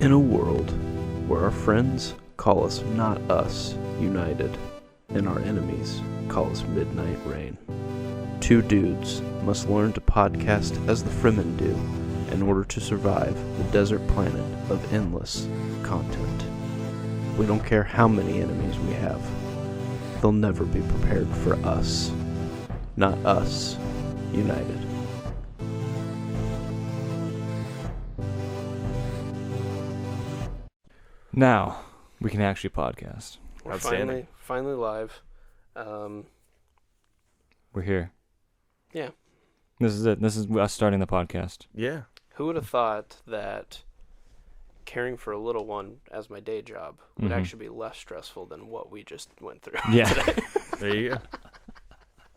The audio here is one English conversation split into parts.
In a world where our friends call us not us united and our enemies call us midnight rain, two dudes must learn to podcast as the Fremen do in order to survive the desert planet of endless content. We don't care how many enemies we have. They'll never be prepared for us. Not us united. Now, we can actually podcast. We're finally live. We're here. Yeah. This is it. This is us starting the podcast. Yeah. Who would have thought that caring for a little one as my day job would actually be less stressful than what we just went through today? There you go.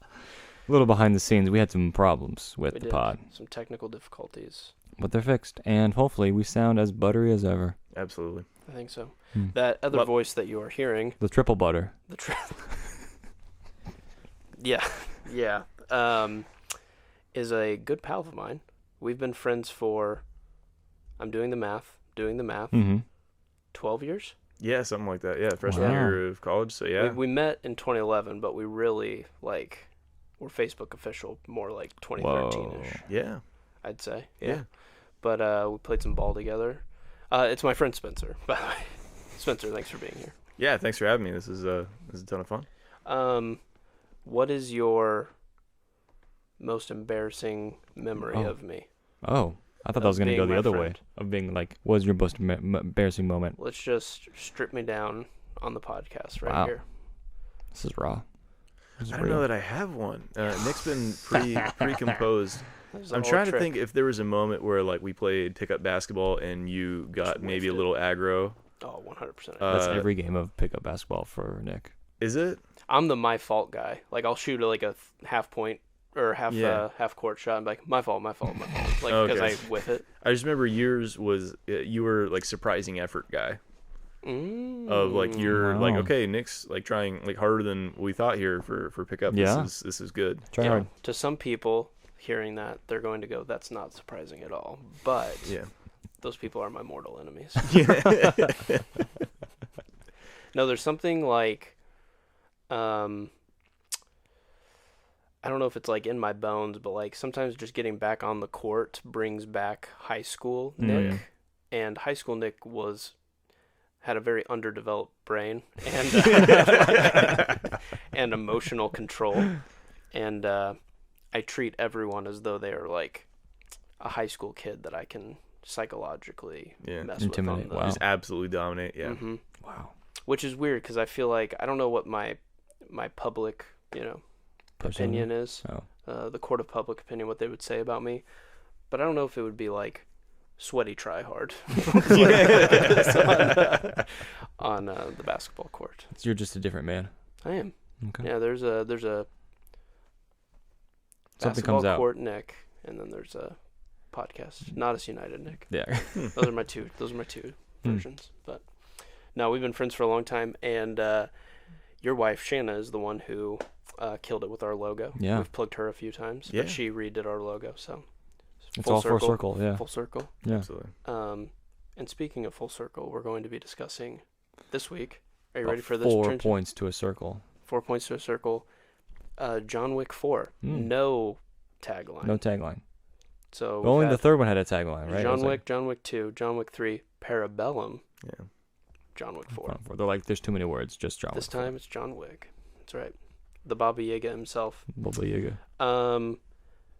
A little behind the scenes, we had some problems with the pod. Some technical difficulties. But they're fixed, and hopefully we sound as buttery as ever. Absolutely. I think so. That other voice that you are hearing... The triple butter. Yeah. Is a good pal of mine. We've been friends for... I'm doing the math. 12 years? Yeah, something like that. Yeah, freshman year of college, so yeah. We met in 2011, but we really, we're Facebook official more like 2013-ish. Yeah. I'd say. Yeah. But we played some ball together. It's my friend Spencer, by the way. Spencer, thanks for being here. Yeah, thanks for having me. This is a ton of fun. What is your most embarrassing memory of me? Oh, I thought that was going to go the other way. Of being like, what was your most embarrassing moment? Let's just strip me down on the podcast here. This is raw. I don't know that I have one. Nick's been pretty composed. I'm trying to think if there was a moment where we played pickup basketball and you got maybe a little aggro. Oh, 100%. That's every game of pickup basketball for Nick. Is it? I'm the my fault guy. I'll shoot a half point or half court shot and be like, my fault. Because I whiff it. I just remember yours was you were surprising effort guy. Of you're okay, Nick's trying harder than we thought here for pickup. Yeah. This is good. Try hard. To some people hearing that, they're going to go, that's not surprising at all. But those people are my mortal enemies. No, there's something I don't know if it's in my bones, but sometimes just getting back on the court brings back high school Nick. And high school Nick had a very underdeveloped brain and and emotional control. And I treat everyone as though they are a high school kid that I can psychologically mess intimidate. with. Wow. Just absolutely dominate. Yeah. Mm-hmm. Wow. Which is weird because I feel I don't know what my public opinion is. The court of public opinion, what they would say about me, but I don't know if it would be sweaty try hard on the basketball court. So you're just a different man. I am. Okay. Yeah, there's a Something basketball comes out. court Nick, and then there's a podcast Not Us United Nick. Yeah. Those are my two versions. But no, we've been friends for a long time, and your wife Shanna is the one who killed it with our logo. Yeah. We've plugged her a few times, Yeah. but she redid our logo, so It's all full circle, yeah. Full circle. Yeah. Absolutely. And speaking of full circle, we're going to be discussing this week. Are you ready for this? 4 points to a circle. 4 points to a circle. John Wick 4. No tagline. No tagline. So But only the third one had a tagline, right? John Wick, John Wick 2, John Wick 3, Parabellum. Yeah. John Wick 4. They're there's too many words. Just John Wick. This time it's John Wick. That's right. The Baba Yaga himself. Baba Yaga.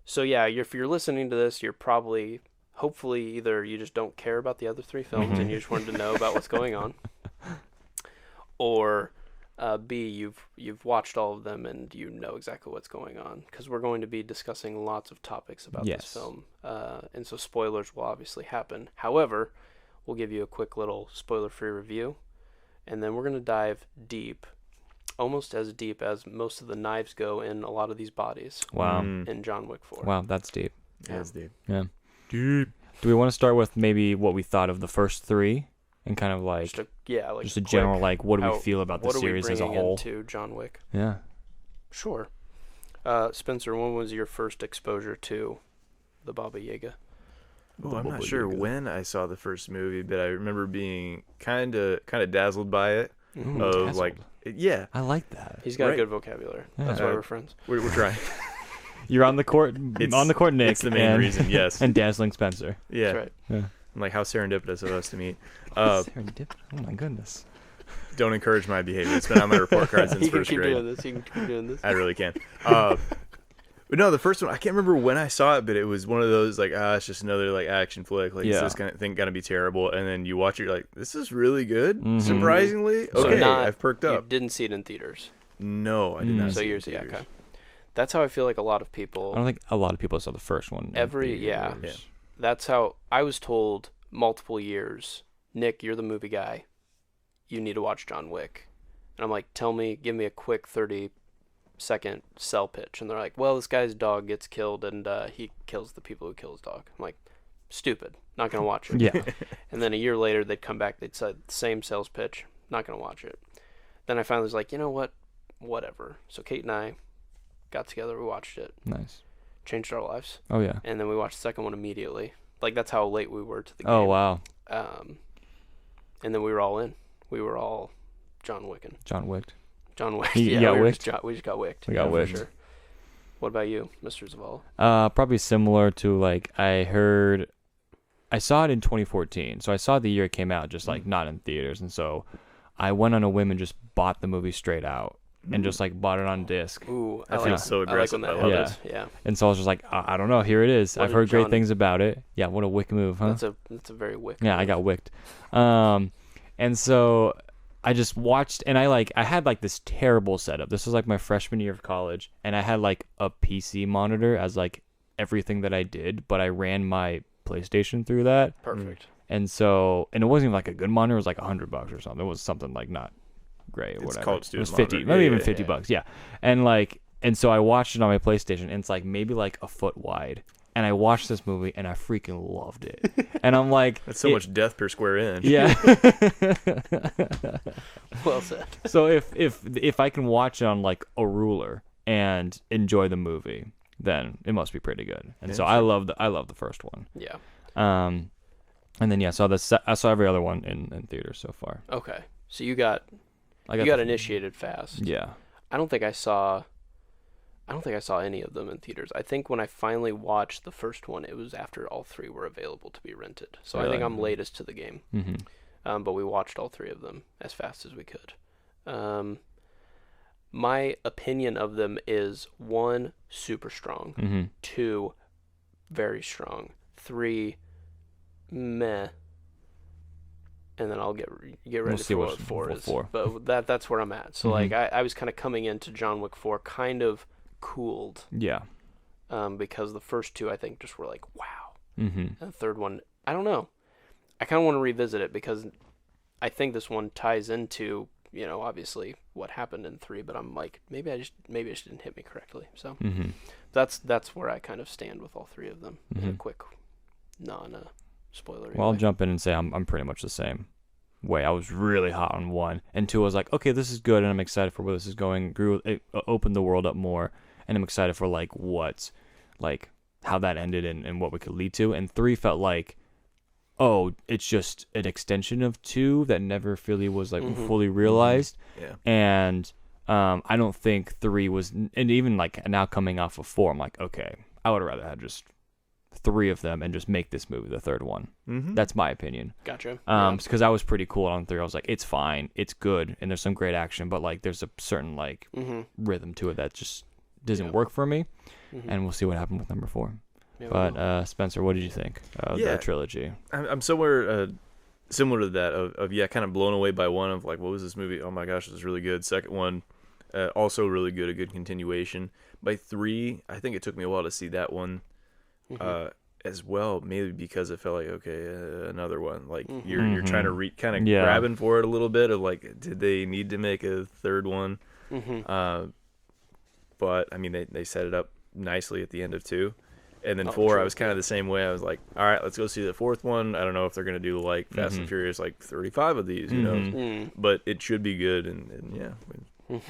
So yeah, if you're listening to this, you're probably, hopefully, either you just don't care about the other 3 films and you just wanted to know about what's going on, or B, you've watched all of them and you know exactly what's going on, because we're going to be discussing lots of topics about this film, and so spoilers will obviously happen. However, we'll give you a quick little spoiler-free review, and then we're going to dive deep. Almost as deep as most of the knives go in a lot of these bodies. Wow. In John Wick 4. Wow, that's deep. Yeah, that's deep. Yeah. Deep. Do we want to start with maybe what we thought of the first 3 and kind of just a general what do we feel about the series as a whole? Into John Wick. Yeah. Sure. Spencer, when was your first exposure to the Baba Yaga? Oh, I'm not sure when I saw the first movie, but I remember being kind of dazzled by it. Dazzled. Like, yeah, I like that. He's got a good vocabulary. Yeah. That's why we're friends. We're trying. You're on the court, Nick. It's the main reason, yes. And dazzling Spencer. Yeah. That's right. Yeah. I'm like, how serendipitous of us to meet. Serendipitous. Oh my goodness. Don't encourage my behavior. It's been on my report card since first grade. You can keep doing this. I really can. But no, the first one, I can't remember when I saw it, but it was one of those like, it's just another like action flick. Like, is this kind of thing gonna be terrible? And then you watch it, you're like, this is really good. Mm-hmm. Surprisingly, okay, I've perked up. You didn't see it in theaters. No, I did not. So see yours, it in theaters. okay. That's how I feel like a lot of people. I don't think a lot of people saw the first one. Yeah. That's how I was told multiple years. Nick, you're the movie guy. You need to watch John Wick. And I'm like, give me a quick 30-second sell pitch. And they're like, well, this guy's dog gets killed and he kills the people who kill his dog. I'm like, stupid. Not going to watch it. Yeah. And then a year later, they'd come back. They'd say the same sales pitch. Not going to watch it. Then I finally was like, you know what? Whatever. So Kate and I got together. We watched it. Nice. Changed our lives. Oh, yeah. And then we watched the second one immediately. Like, that's how late we were to the game. Oh, wow. And then we were all in. We were all John Wicking. John Wicked. John Wick. You got wicked? We just got wicked. We got wicked. For sure. What about you, Mr. Zavala? Probably similar to, like, I saw it in 2014. So I saw it the year it came out, just, like, not in theaters. And so I went on a whim and just bought the movie straight out. And just like bought it on disc. Ooh, I feel so aggressive. I love it. Yeah. And so I was just like, I don't know. Here it is. I've heard great things about it. Yeah. What a wick move, huh? That's a very wick. Yeah, move. I got wicked. And so I just watched, and I had like this terrible setup. This was like my freshman year of college, and I had like a PC monitor as like everything that I did, but I ran my PlayStation through that. Perfect. And so, and it wasn't even like a good monitor. It was like $100 or something. It was something like not great or whatever. It was 50, maybe even $50. Yeah. And so I watched it on my PlayStation, and it's like maybe like a foot wide. And I watched this movie, and I freaking loved it. And I'm like, that's so much death per square inch. Yeah. Well said. So if I can watch it on like a ruler and enjoy the movie, then it must be pretty good. And so I love the first one. Yeah. And then I saw every other one in theaters so far. Okay. So you got initiated fast. Yeah. I don't think I saw any of them in theaters. I think when I finally watched the first one, it was after all three were available to be rented. So really? I think I'm latest to the game. Mm-hmm. But we watched all three of them as fast as we could. My opinion of them is 1, super strong. Mm-hmm. 2, very strong. 3, meh. And then I'll get ready for what 4 is. 4. But that's where I'm at. So like I was kind of coming into John Wick 4 kind of cooled. Yeah. Because the first 2 I think just were like wow. Mm-hmm. And the third one, I don't know. I kind of want to revisit it because I think this one ties into, obviously what happened in 3, but I'm like maybe it just didn't hit me correctly. So that's where I kind of stand with all 3 of them. In a quick spoiler. Well, I'll jump in and say I'm pretty much the same way. I was really hot on 1, and 2 I was like, okay, this is good, and I'm excited for where this is going. It opened the world up more, and I'm excited for how that ended and what we could lead to. And 3 felt like, oh, it's just an extension of 2 that never really was fully realized. Yeah. And I don't think 3 was, and even like now coming off of 4, I'm like, okay, I would have rather had just 3 of them and just make this movie the third one. That's my opinion. Gotcha. Because I was pretty cool on 3. I was like, it's fine, it's good, and there's some great action, but like there's a certain rhythm to it that just doesn't work for me. And we'll see what happened with number 4. Yeah, but Spencer, what did you think of the trilogy? I'm somewhere similar to that of kind of blown away by 1 of like, what was this movie? Oh my gosh, this is really good. Second one, also really good, a good continuation. By 3, I think it took me a while to see that one. As well, maybe because it felt like, okay, another one. Like you're trying to kind of grabbing for it a little bit of like, did they need to make a third one? But I mean, they set it up nicely at the end of 2, and then 4. I was kind of the same way. I was like, all right, let's go see the 4th one. I don't know if they're gonna do like Fast and Furious like 35 of these, you know, but it should be good. And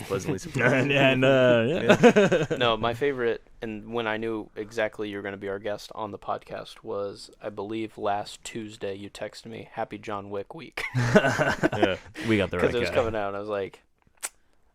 pleasantly surprised. No, my favorite, and when I knew exactly you were going to be our guest on the podcast, was, I believe, last Tuesday you texted me, "Happy John Wick week." Yeah. We got the right Because it was guy. coming out, and I was like,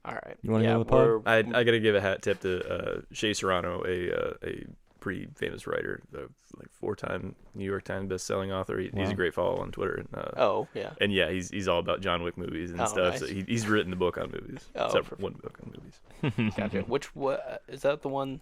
all right. You wanna go to the pub? I got to give a hat tip to Shea Serrano, a pretty famous writer, like 4-time New York Times best-selling author. He's Wow. a great follow on Twitter. Oh, yeah. And yeah, he's all about John Wick movies and Oh, stuff. nice. So he's written the book on movies. Oh, Except one book on movies. Gotcha. What is that the one?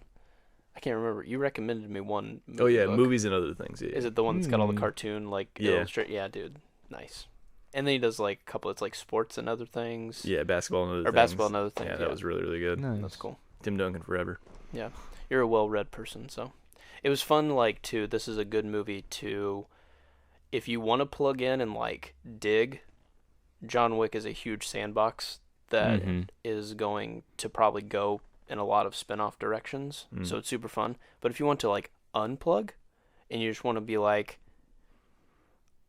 I can't remember. You recommended me one movie Oh yeah, book. movies and other things. Yeah. Is it the one that's got all the cartoon, like, Yeah. illustrate? Yeah, dude. Nice. And then he does, like, a couple, it's like sports and other things. Yeah, basketball and other things. Or basketball and other things. Yeah, that was really, really good. Nice. That's cool. Tim Duncan forever. Yeah. You're a well-read person, so. It was fun, like, this is a good movie to, if you want to plug in and, like, dig, John Wick is a huge sandbox that is going to probably go in a lot of spin-off directions, so it's super fun. But if you want to, like, unplug, and you just want to be like,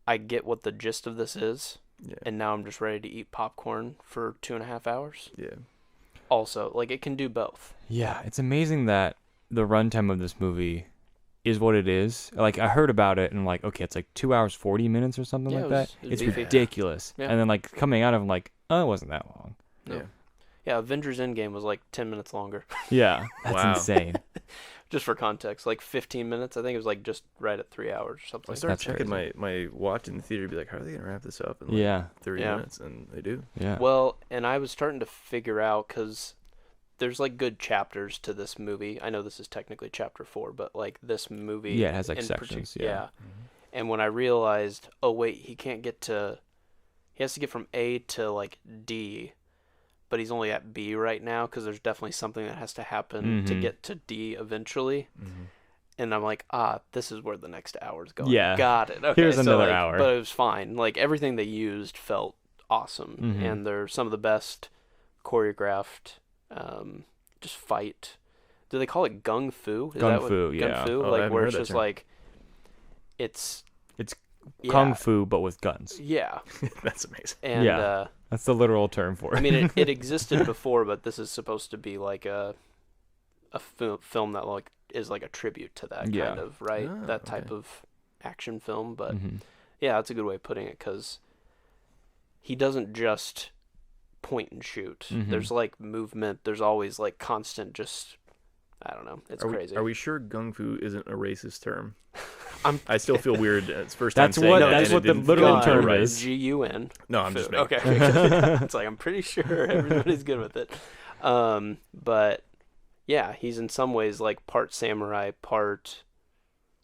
I get what the gist of this is, and now I'm just ready to eat popcorn for 2.5 hours. Yeah. Also, like, it can do both. Yeah, it's amazing that the runtime of this movie is what it is. Like, I heard about it and I'm like, okay, it's like 2 hours 40 minutes or something Yeah, like it that. was It's beefy. ridiculous. Yeah. And then like coming out of it, I'm like, oh, it wasn't that long. No. Yeah. Yeah, Avengers Endgame was like 10 minutes longer. Yeah, that's Wow. insane. Just for context, like 15 minutes. I think it was like just right at 3 hours or something. I started That's checking crazy. my watch in the theater, be like, how are they gonna wrap this up in like Yeah, 30 Yeah. minutes? And they do. yeah. Well, and I was starting to figure out, because there's like good chapters to this movie. I know this is technically chapter 4, but like this movie. Yeah, it has, like, in sections, partic- yeah. And when I realized, oh wait, he has to get from A to like D, but he's only at B right now because there's definitely something that has to happen to get to D eventually. And I'm like, this is where the next hour's going. Yeah. Got it. Okay, Here's so, another like, hour. But it was fine. Like, everything they used felt awesome. And they're some of the best choreographed just fight. Do they call it gung fu? Is Gung that what- fu, yeah. Gung fu? Oh, I Like, haven't where heard it's that just term. like, it's yeah, Kung fu, but with guns. Yeah. That's amazing. And Yeah. That's the literal term for it. I mean, it existed before, but this is supposed to be like a film that like is like a tribute to that Yeah. kind of, right? Ah, That type okay. of action film. But Mhm. yeah, that's a good way of putting it, because he doesn't just point and shoot. There's like movement. There's always like constant just, I don't know. It's crazy. Are we sure gung fu isn't a racist term? I'm- I still feel weird. It's the first time That's saying what- that, that's and what it the didn't literal feel term right. is. GUN. No, I'm just making. Okay. It's like, I'm pretty sure everybody's good with it. But yeah, he's in some ways like part samurai, part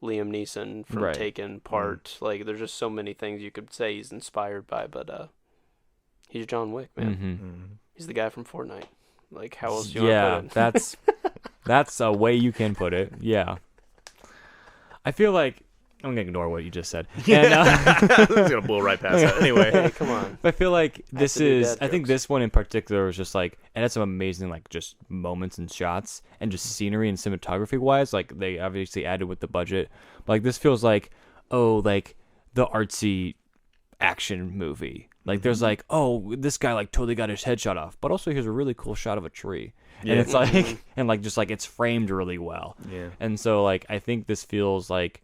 Liam Neeson from Right. Taken, part like, there's just so many things you could say he's inspired by. But he's John Wick, man. Mhm. He's the guy from Fortnite. Like, how else do you Yeah, want to put it? that's a way you can put it. Yeah. I feel like I'm gonna ignore what you just said. And, I'm just gonna blow right past that. Anyway, Hey, come on. I feel like this to do is. dad I think jokes. this one in particular was just like, it had some amazing like just moments and shots and just scenery and cinematography wise. Like, they obviously added with the budget, but like this feels like, oh, like the artsy action movie. Like, there's like, oh, this guy like totally got his head shot off, but also here's a really cool shot of a tree, Yeah. and it's like, and like just like it's framed really well. yeah. And so, like, I think this feels like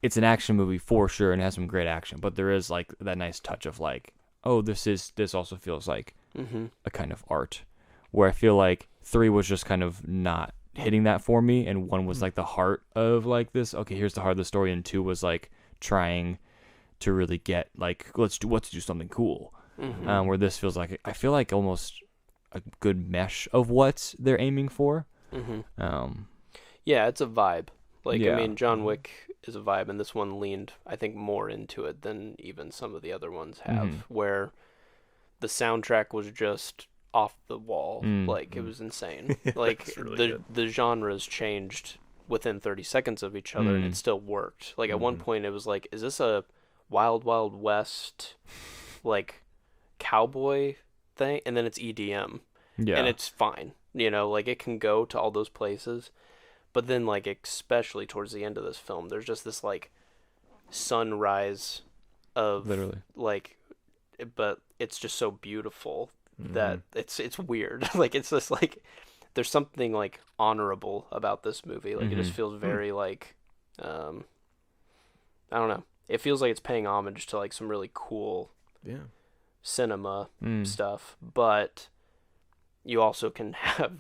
it's an action movie for sure and has some great action, but there is like that nice touch of like, oh, this also feels like a kind of art, where I feel like 3 was just kind of not hitting that for me, and 1 was like the heart of like this, okay, here's the heart of the story, and 2 was like trying to really get like, let's do something cool. Where this feels like, I feel like almost a good mesh of what they're aiming for. Yeah, it's a vibe. Like, Yeah. I mean, John Wick is a vibe, and this one leaned, I think, more into it than even some of the other ones have, where the soundtrack was just off the wall. Like, it was insane. Like, That's really good. the genres changed within 30 seconds of each other, and it still worked. Like, at one point, it was like, is this a Wild Wild West, like, cowboy thing? And then it's EDM. Yeah. And it's fine. You know, like, it can go to all those places. But then, like, especially towards the end of this film, there's just this, like, sunrise of, Literally. like, but it's just so beautiful that it's weird. Like, it's just like there's something like honorable about this movie. Like, it just feels very like I don't know. It feels like it's paying homage to like some really cool cinema stuff, but you also can have,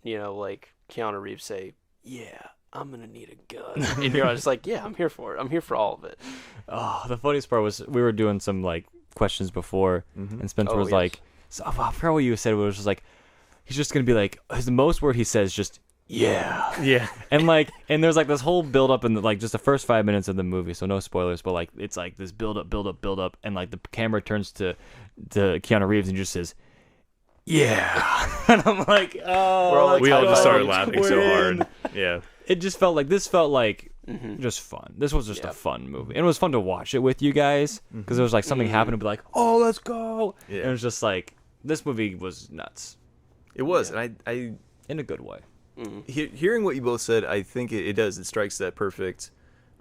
like Keanu Reeves say, "Yeah, I'm gonna need a gun," and you're just like, "Yeah, I'm here for it. I'm here for all of it." Oh, the funniest part was we were doing some like questions before, and Spencer was like, so, I forgot what you said. It was just like, he's just gonna be like, the most word he says is just yeah, and there's like this whole build up in the, like just the first 5 minutes of the movie, so no spoilers, but like it's like this build up, and like the camera turns to Keanu Reeves and just says, "Yeah," and I'm like, oh, we all just started laughing so hard. Yeah, it just felt like just fun. This was just a fun movie, and it was fun to watch it with you guys because there was like something happened to be like, "Oh, let's go!" And it was just like this movie was nuts. It was, and I in a good way. Hearing what you both said, I think it does. It strikes that perfect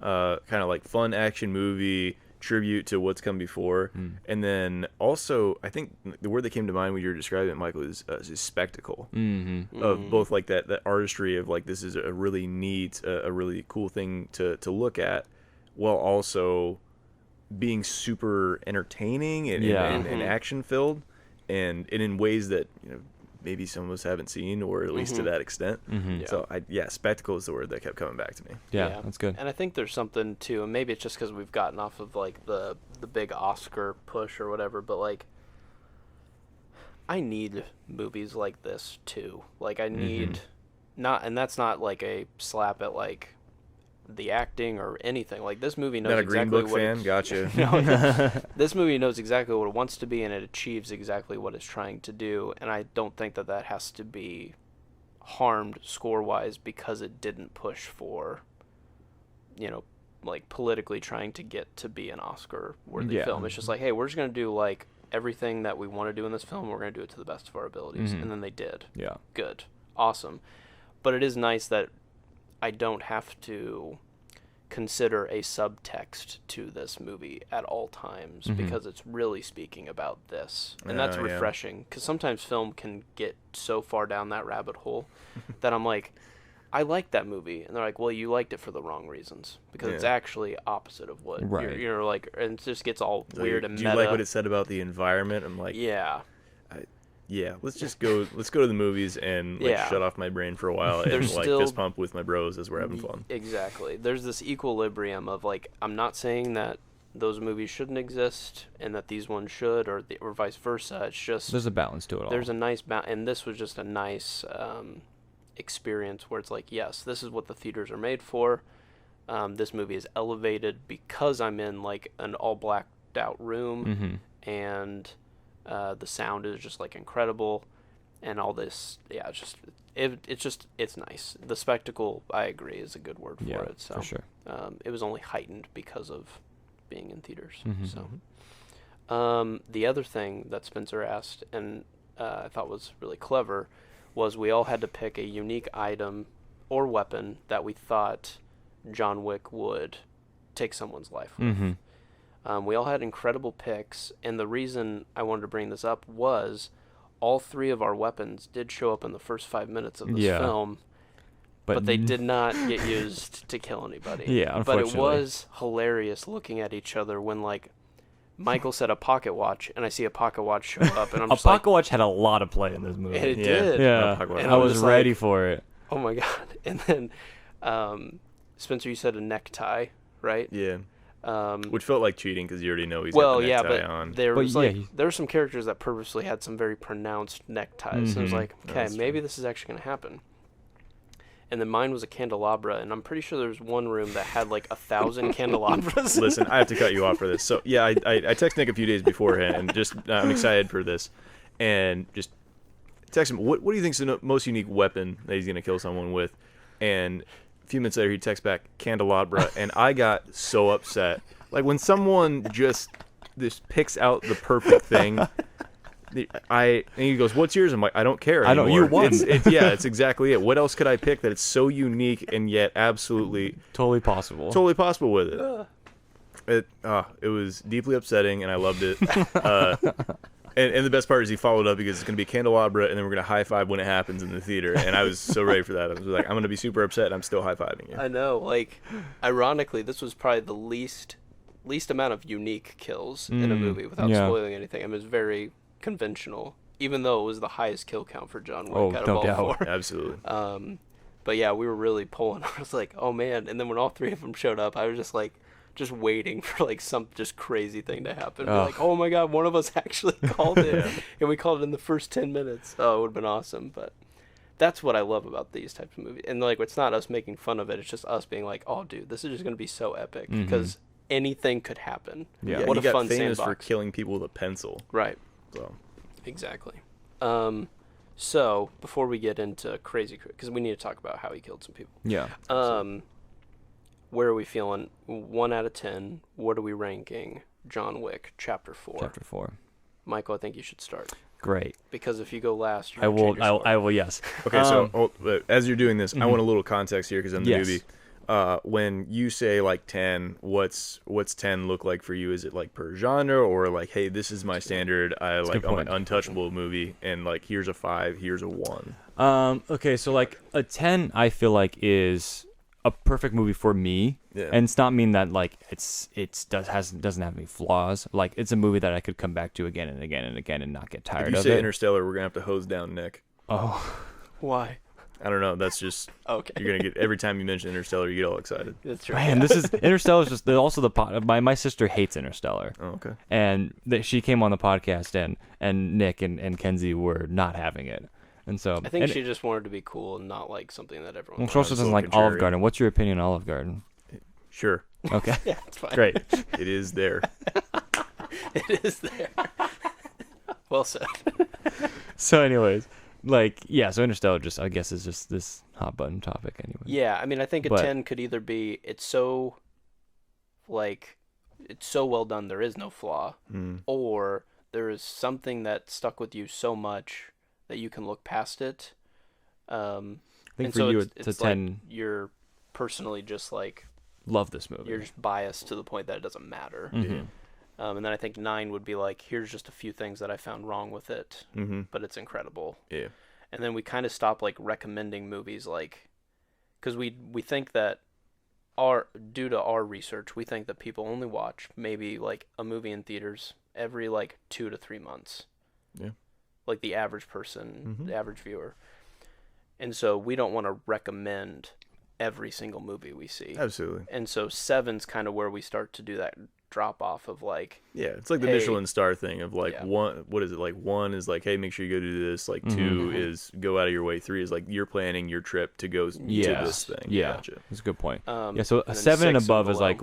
kind of like fun action movie tribute to what's come before, and then also I think the word that came to mind when you were describing it, Michael, is spectacle of both like that artistry of like this is a really neat, a really cool thing to look at, while also being super entertaining and action filled, and in ways that maybe some of us haven't seen, or at least to that extent. So spectacle is the word that kept coming back to me. Yeah, that's good. And I think there's something too, and maybe it's just because we've gotten off of like the big Oscar push or whatever, but like I need movies like this too. Like I need and that's not like a slap at like the acting or anything. Like this movie knows Not a exactly Green Book what fan, gotcha. This movie knows exactly what it wants to be, and it achieves exactly what it's trying to do. And I don't think that has to be harmed score-wise because it didn't push for, like politically trying to get to be an Oscar-worthy film. It's just like, hey, we're just gonna do like everything that we want to do in this film. We're gonna do it to the best of our abilities, and then they did. Yeah, good, awesome. But it is nice that I don't have to consider a subtext to this movie at all times because it's really speaking about this. And that's refreshing because sometimes film can get so far down that rabbit hole that I'm like, I like that movie. And they're like, well, you liked it for the wrong reasons because it's actually opposite of what you're like, and it just gets all weird and meta. Do you like what it said about the environment? I'm like, let's go to the movies and shut off my brain for a while and like fist pump with my bros as we're having fun. Exactly. There's this equilibrium of like, I'm not saying that those movies shouldn't exist and that these ones should, or vice versa. It's just there's a balance to it all. There's a nice balance, and this was just a nice experience where it's like, yes, this is what the theaters are made for. This movie is elevated because I'm in like an all blacked out room and the sound is just like incredible, and all this, it's nice. The spectacle, I agree, is a good word for it. So for sure. It was only heightened because of being in theaters. So, the other thing that Spencer asked, and I thought was really clever, was we all had to pick a unique item or weapon that we thought John Wick would take someone's life with. We all had incredible picks, and the reason I wanted to bring this up was all three of our weapons did show up in the first 5 minutes of this film, but they did not get used to kill anybody. Unfortunately. But it was hilarious looking at each other when, like, Michael said a pocket watch, and I see a pocket watch show up, and I'm just like... A pocket watch had a lot of play in this movie. And it did. Yeah, and I was ready for it. Oh, my God. And then, Spencer, you said a necktie, right? Yeah. Which felt like cheating because you already know he's got the necktie on. There were some characters that purposely had some very pronounced neckties. And it was like, okay, maybe this is actually going to happen. And then mine was a candelabra, and I'm pretty sure there's one room that had like 1,000 candelabras. Listen, I have to cut you off for this. So yeah, I texted Nick a few days beforehand, and just I'm excited for this, and just text him. What do you think is the most unique weapon that he's gonna kill someone with? And a few minutes later, he texts back candelabra, and I got so upset. Like when someone just picks out the perfect thing. And he goes, "What's yours?" I'm like, "I don't care anymore." I know you won. It's exactly it. What else could I pick that it's so unique and yet absolutely totally possible with it? It was deeply upsetting, and I loved it. And the best part is he followed up because it's going to be candelabra, and then we're going to high five when it happens in the theater. And I was so ready for that. I was like, I'm going to be super upset. And I'm still high fiving you. I know. Like, ironically, this was probably the least amount of unique kills in a movie without spoiling anything. I mean, it was very conventional, even though it was the highest kill count for John Wick out of all four. Absolutely. But yeah, we were really pulling. I was like, oh man. And then when all three of them showed up, I was just like, just waiting for like some just crazy thing to happen. Be like, oh my god, one of us actually called it, and we called it in the first 10 minutes. Oh, it would have been awesome. But that's what I love about these types of movies. And like, it's not us making fun of it. It's just us being like, oh dude, this is just gonna be so epic because anything could happen. Yeah, what he a got fun famous sandbox for killing people with a pencil. Right. So Exactly. So before we get into crazy, because we need to talk about how he killed some people. Yeah. Where are we feeling? 1 out of 10. What are we ranking? John Wick, Chapter 4. Chapter 4. Michael, I think you should start. Great. Because if you go last, you're I gonna will. change your score. I will. Yes. Okay, so as you're doing this, I want a little context here because I'm the Yes. newbie. When you say like 10, what's 10 look like for you? Is it like per genre or like, hey, this is my standard? I like good my point. untouchable movie, and like here's a 5, here's a 1. Okay, so like a 10, I feel like is a perfect movie for me. Yeah. And it's not mean that like doesn't have any flaws. Like it's a movie that I could come back to again and again and again and not get tired If you of say it. Interstellar, we're gonna have to hose down Nick. Oh. Why? I don't know. That's just Okay. you're gonna get every time you mention Interstellar, you get all excited. That's right. Man, this is Interstellar is just also the pot. My sister hates Interstellar. Oh, okay. And she came on the podcast and Nick and Kenzie were not having it. And so I think she just wanted to be cool and not like something that everyone. Well, she also loves. doesn't like Olive Garden. What's your opinion on Olive Garden? Sure. Okay. Yeah, it's fine. Great. It is there. It is there. Well said. So anyways, like, yeah, so Interstellar just, I guess, is just this hot button topic anyway. Yeah, I mean, I think a But- 10 could either be it's so well done there is no flaw, or there is something that stuck with you so much that you can look past it. I think and for so you, it's it's a 10. like you're personally just like Love this movie. you're just biased to the point that it doesn't matter. Mhm. And then I think 9 would be like, here's just a few things that I found wrong with it, but it's incredible. Yeah. And then we kind of stop like recommending movies, like, because we think that due to our research, we think that people only watch maybe like a movie in theaters every like 2 to 3 months. Yeah. Like the average person, the average viewer. And so we don't want to recommend every single movie we see. Absolutely. And so 7's kind of where we start to do that drop off of like, Yeah, it's like the Hey. Michelin star thing of like Yeah. one. What is it like? 1 is like, hey, make sure you go do this. Like 2 is go out of your way. 3 is like you're planning your trip to go to this thing. Yeah. Gotcha. That's a good point. Um, Yeah, so and a then 7 and 6 above is below. like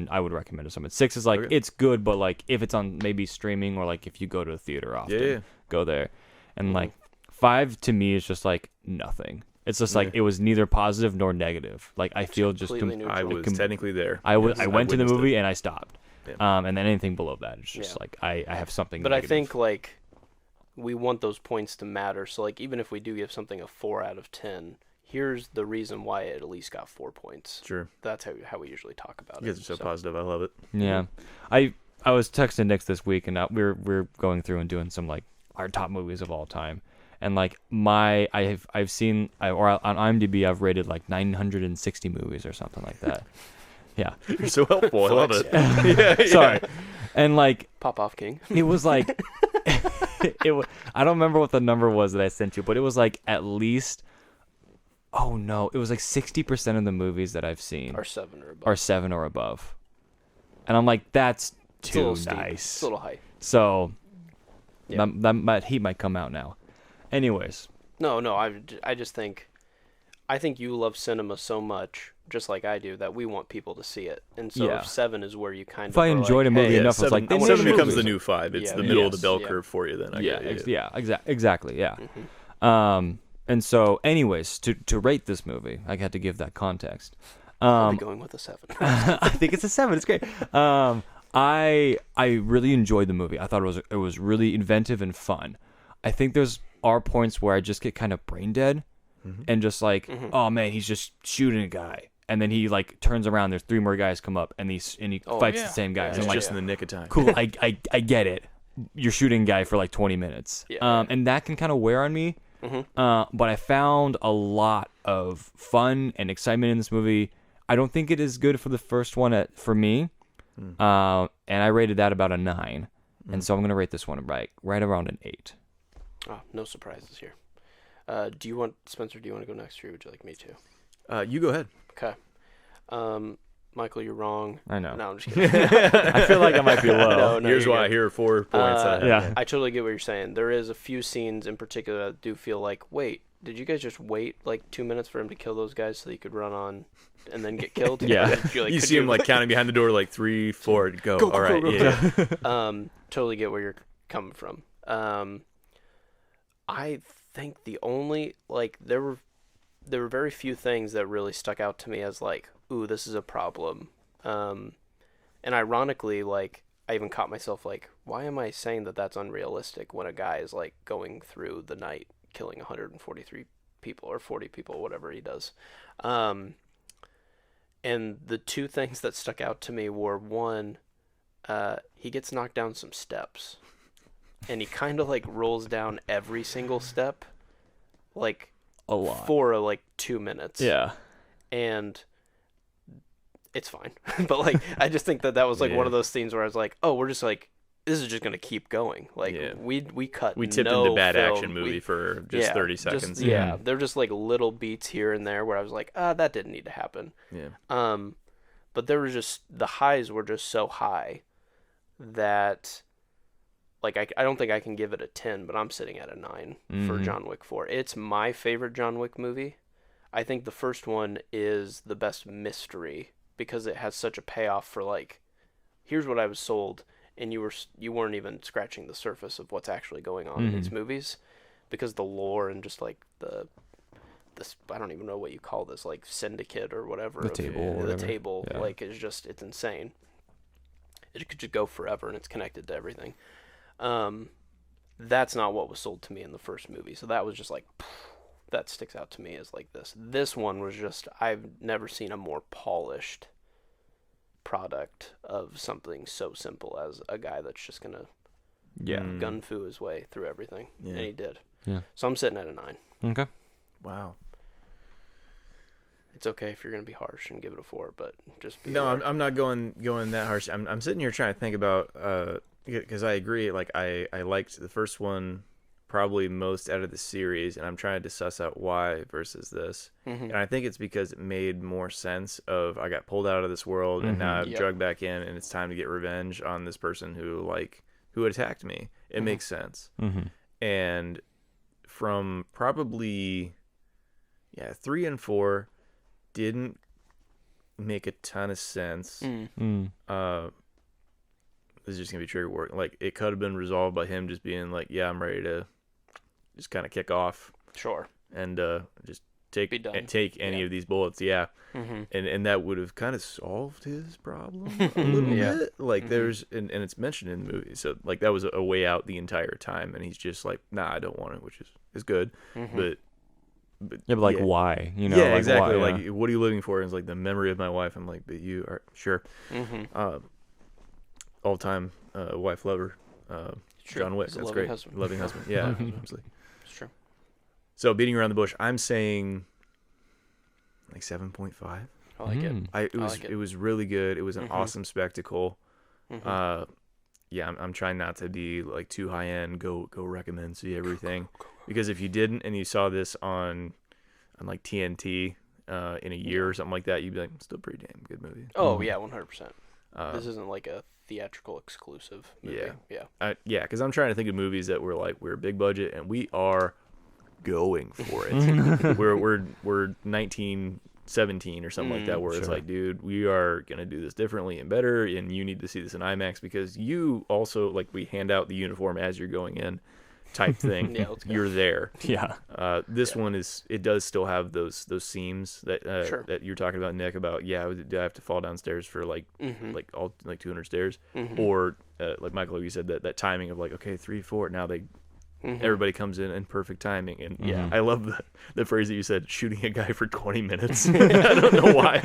I would recommend to someone. 6 is like, Okay. it's good, but like if it's on maybe streaming or like if you go to a theater often, Yeah. go there. And like 5 to me is just like nothing. It's just like it was neither positive nor negative. Like I feel just completely neutral. I was technically there. I Yes, went to the witnessed movie it. and I stopped. Yeah. And then anything below that, it's just Yeah. like I have something. But I negative. think like we want those points to matter. So like even if we do give something a 4 out of 10, here's the reason why it at least got 4 points. Sure. That's how we usually talk about You guys it. are so positive. I love it. Yeah, I was texting Nick this week, and we're going through and doing some like our top movies of all time, and like I've seen on IMDb I've rated like 960 movies or something like that. Yeah, You're so helpful. I love it. yeah. Sorry, and like Pop off King. it was like I don't remember what the number was that I sent you, but it was like at least. Oh no! It was like 60% of the movies that I've seen Or 7 or above. are 7 or above, and I'm like, that's It's a too little steep. nice. It's a little high. So Yeah. that heat might come out now. Anyways, No, I just think you love cinema so much, just like I do, that we want people to see it. And so Yeah. if 7 is where you kind If of I are enjoyed like, a movie hey, enough, it's like, they wanna 7 see becomes movies. the new 5. It's Yeah, the middle of the yes, bell yeah. curve for you. Then I yeah, get it. exactly, yeah. And so, anyways, to rate this movie, I had to give that context. I'll be going with a 7. I think it's a 7. It's great. I really enjoyed the movie. I thought it was really inventive and fun. I think are points where I just get kind of brain dead, and just like, oh man, he's just shooting a guy, and then he like turns around. There's 3 more guys come up, and he fights yeah. the same guys. Yeah, I'm like, Just in the nick of time. cool. I get it, you're shooting a guy for like 20 minutes. Yeah. And that can kind of wear on me. But I found a lot of fun and excitement in this movie. I don't think it is good for the first one for me. And I rated that about a 9. And so I'm going to rate this one right around an 8. Oh, no surprises here. Spencer, do you want to go next, or would you like me to? You go ahead. Okay. Michael, you're wrong. I know. No, I'm just kidding. I feel like I might be low. No, Here's you're why. good. Here are 4 points. Yeah. I totally get what you're saying. There is a few scenes in particular that do feel like, wait, did you guys just wait like 2 minutes for him to kill those guys so he could run on and then get killed? Yeah. You see him like counting behind the door, like 3, 4, go. Go, All right. go, Yeah. Totally get where you're coming from. I think the only, like, there were very few things that really stuck out to me as like, ooh, this is a problem. And ironically, like, I even caught myself like, why am I saying that that's unrealistic when a guy is like going through the night killing 143 people or 40 people, whatever he does. And the two things that stuck out to me were, one, he gets knocked down some steps, and he kind of like rolls down every single step, like A lot. for like 2 minutes. Yeah. And it's fine. But like, I just think that was like one of those scenes where I was like, oh, we're just like, this is just going to keep going. Like we cut We tipped no into bad film. action movie for just 30 seconds. Yeah. They're just like little beats here and there where I was like, that didn't need to happen. Yeah. But there was just, the highs were just so high that, like, I don't think I can give it a 10, but I'm sitting at a 9 for John Wick 4. It's my favorite John Wick movie. I think the first one is the best mystery because it has such a payoff for, like, here's what I was sold, and you weren't even scratching the surface of what's actually going on in these movies, because the lore and just, like, this, I don't even know what you call this, like, syndicate or whatever. The table, yeah. Like, it's just, it's insane. It could just go forever, and it's connected to everything. That's not what was sold to me in the first movie. So that was just like, that sticks out to me as like this. This one was just, I've never seen a more polished product of something so simple as a guy that's just going to gun fu his way through everything. Yeah. And he did. Yeah. So I'm sitting at a 9. Okay. Wow. It's okay if you're going to be harsh and give it a 4, but just be No, aware. I'm not going that harsh. I'm sitting here trying to think about, because I agree. Like I liked the first one probably most out of the series, and I'm trying to suss out why versus this. And I think it's because it made more sense of, I got pulled out of this world and now I've drugged back in, and it's time to get revenge on this person who attacked me. It makes sense. And from probably 3 and 4 didn't make a ton of sense. This is just gonna be trigger work. Like, it could have been resolved by him just being like, yeah, I'm ready to just kind of kick off. Sure. And just take any of these bullets. And that would have kind of solved his problem a little bit. Like, there's and it's mentioned in the movie, so like that was a way out the entire time, and he's just like, nah, I don't want it, which is good. But why? You know, yeah, like, exactly. why, like, what are you living for? And it's like, the memory of my wife. I'm like, but you are sure. All-time wife lover, John Wick. That's great. Loving husband. Yeah, absolutely. It's true. So, beating around the bush, I'm saying like 7.5. I like it. It was really good. It was an awesome spectacle. I'm trying not to be like too high end. Go recommend, see everything. Because if you didn't and you saw this on like TNT in a year or something like that, you'd be like, still pretty damn good movie. Oh yeah, 100%. This isn't like a theatrical exclusive movie. Because I'm trying to think of movies that were like, we're big budget and we are going for it. we're 1917 or something like that, where it's like, dude, we are gonna do this differently and better, and you need to see this in IMAX, because you also, like, we hand out the uniform as you're going in type thing. You're there. This one it does still have those seams that that you're talking about, Nick, about do I have to fall downstairs for like 200 stairs, or like Michael, you said that timing of like, okay, 3, 4, now everybody comes in perfect timing. And I love the phrase that you said, shooting a guy for 20 minutes. I don't know why.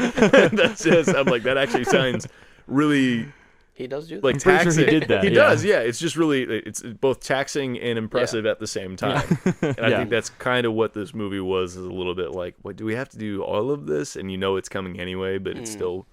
That's just, I'm like, that actually sounds really He does do that. Like I'm pretty sure taxing. he did that, He yeah. does, yeah. It's just really, it's both taxing and impressive at the same time. And I Yeah. think that's kind of what this movie was, is a little bit like, what, do we have to do all of this? And you know it's coming anyway, but it's still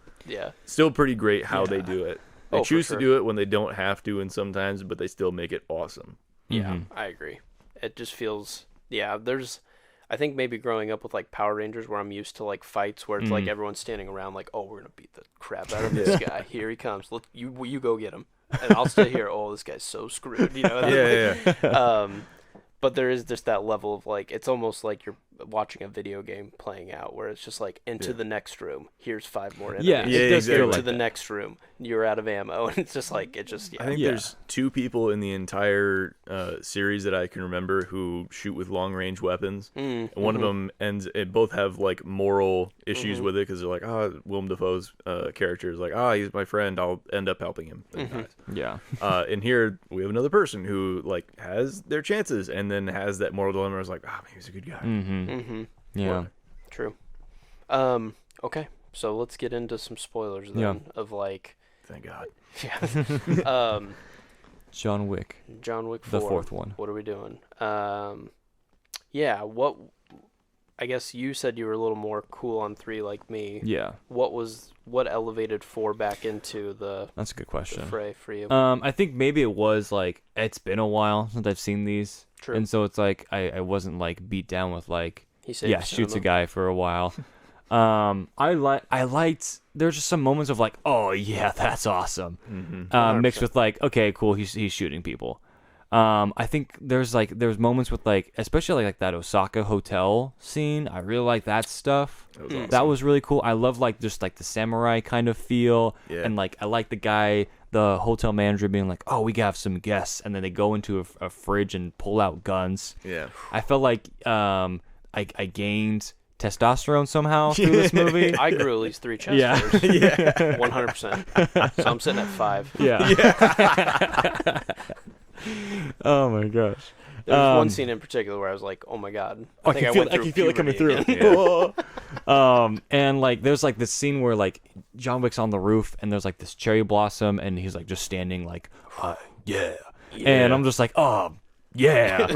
pretty great how they do it. They choose to do it when they don't have to, and sometimes, but they still make it awesome. Yeah, I agree. It just feels, I think maybe growing up with like Power Rangers, where I'm used to like fights where it's like everyone's standing around like, oh, we're gonna beat the crap out of this guy. Here he comes. Look, you go get him, and I'll stay here. Oh, this guy's so screwed. You know. Yeah. But there is just that level of like, it's almost like you're watching a video game playing out, where it's just like, into the next room. Here's 5 more enemies. Yeah, it does feel Into like the that. next room. You're out of ammo, and it's just like, I think there's 2 people in the entire series that I can remember who shoot with long range weapons, and one of them both have like moral issues with it, because they're like, Willem Dafoe's character is like, he's my friend, I'll end up helping him. Yeah. And here we have another person who like has their chances, and then has that moral dilemma. Is like, maybe he's a good guy. Yeah. True. Okay, so let's get into some spoilers then of like. Thank God. Yeah. John Wick. John Wick 4. The 4th one. What are we doing? What? I guess you said you were a little more cool on 3 like me. Yeah. What elevated 4 back into the That's a good question. fray for you? I think maybe it was like, it's been a while since I've seen these. True. And so it's like I wasn't like beat down with like, He saved shoots a cinema. guy for a while. I liked, there's just some moments of like, oh yeah, that's awesome. Mixed with like, okay, cool, he's shooting people. I think there's moments with like, especially like that Osaka hotel scene. I really like that stuff. That was really cool. I love like just like the samurai kind of feel, and like I like the hotel manager being like, oh, we have some guests, and then they go into a fridge and pull out guns. Yeah. I felt like I gained testosterone somehow through this movie. I grew at least 3 chest Yeah. hairs. Yeah. 100%. So I'm sitting at 5. Yeah. Oh my gosh. There was one scene in particular where I was like, "Oh my god!" I think I went through can feel it coming through. puberty again. And like there's like this scene where like John Wick's on the roof and there's like this cherry blossom and he's like just standing like, yeah. And I'm just like, oh yeah.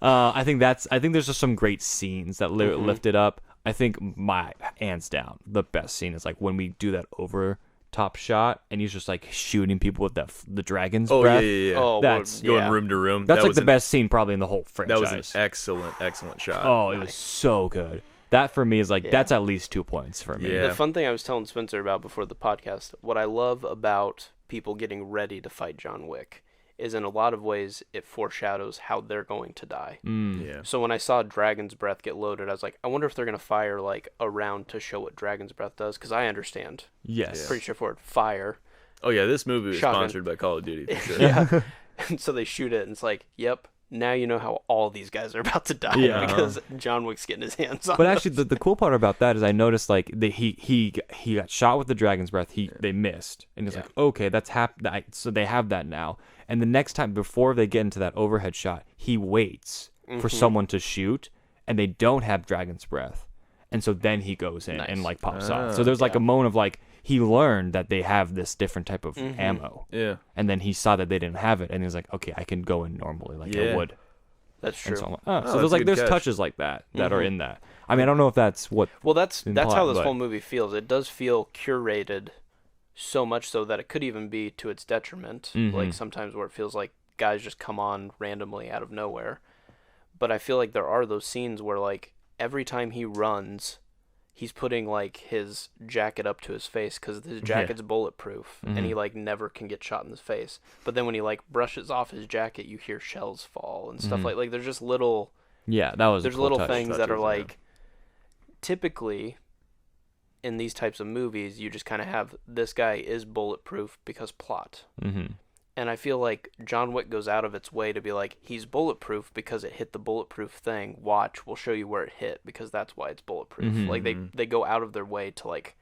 I think there's just some great scenes that lift it up. I think my hands down the best scene is like when we do that over top shot and he's just like shooting people with the dragon's breath. Yeah. Oh, That's Going room to room. That's That like was the best scene probably in the whole franchise. That was an excellent shot. Oh, it was so good. That for me is like that's at least 2 points for me. Yeah. The fun thing I was telling Spencer about before the podcast, what I love about people getting ready to fight John Wick is in a lot of ways it foreshadows how they're going to die. Yeah. So when I saw Dragon's Breath get loaded, I was like, I wonder if they're going to fire like a round to show what Dragon's Breath does, because I understand. Yes. Pretty straightforward. Fire. Oh yeah, this movie was Shotgun. sponsored by Call of Duty for sure. Yeah. And so they shoot it, and it's like, yep, now you know how all these guys are about to die because John Wick's getting his hands on But them. actually, the cool part about that is I noticed like he got shot with the dragon's breath. They missed, and it's like okay, that's so they have that now. And the next time before they get into that overhead shot, he waits for someone to shoot, and they don't have dragon's breath, and so then he goes in and like pops off. So there's like a moment of like he learned that they have this different type of ammo. Yeah. And then he saw that they didn't have it, and he was like, okay, I can go in normally like I would. That's true. And so I'm like, so that's there's a like good there's catch. touches like that are in that. I mean, I don't know if that's what. Well, that's how this but- whole movie feels. It does feel curated, so much so that it could even be to its detriment. Like sometimes where it feels like guys just come on randomly out of nowhere. But I feel like there are those scenes where like every time he runs, he's putting like his jacket up to his face because his jacket's bulletproof and he like never can get shot in the face. But then when he like brushes off his jacket, you hear shells fall and stuff like there's just little Yeah, that was. there's a cool little touch. things that are Touches, like typically in these types of movies you just kind of have this guy is bulletproof because plot. And I feel like John Wick goes out of its way to be like, he's bulletproof because it hit the bulletproof thing. Watch, we'll show you where it hit because that's why it's bulletproof. Like they go out of their way to like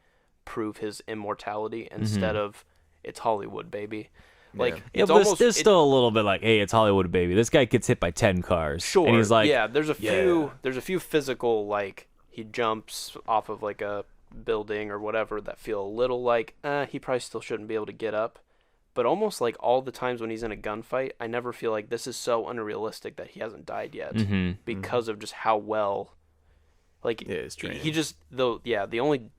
prove his immortality instead of it's Hollywood, baby. Like Yeah, it's but almost there's still a little bit like, hey, it's Hollywood, baby. This guy gets hit by 10 cars. sure. And he's like, yeah, there's a few physical like he jumps off of like a building or whatever that feel a little like, he probably still shouldn't be able to get up. But almost like all the times when he's in a gunfight, I never feel like this is so unrealistic that he hasn't died yet because of just how well, like, he just, though, yeah, the only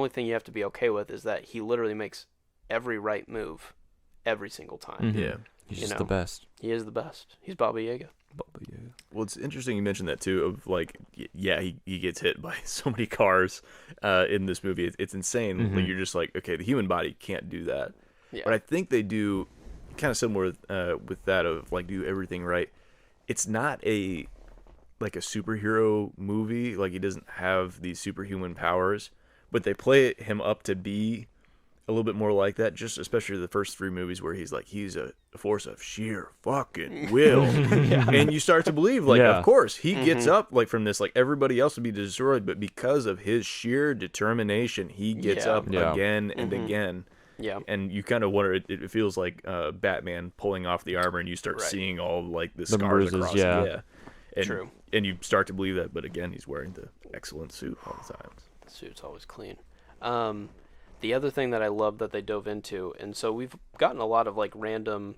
thing you have to be okay with is that he literally makes every right move every single time. Yeah. He's just the best. He is the best. He's Baba Yaga. Well, it's interesting you mentioned that too. Of like, yeah, he gets hit by so many cars in this movie. It's insane. Like, you're just like, okay, the human body can't do that. Yeah. But I think they do kind of similar with that of like do everything right. It's not a superhero movie. Like, he doesn't have these superhuman powers, but they play him up to be a little bit more like that. Just especially the first 3 movies where he's a force of sheer fucking will, and you start to believe like, of course he gets up like from this. Like, everybody else would be destroyed, but because of his sheer determination, he gets up again and again. Yeah, and you kind of wonder. It feels like Batman pulling off the armor, and you start seeing all like the scars bruises, across. And, true. And you start to believe that, but again, he's wearing the excellent suit all the time. The suit's always clean. The other thing that I love that they dove into, and so we've gotten a lot of like random.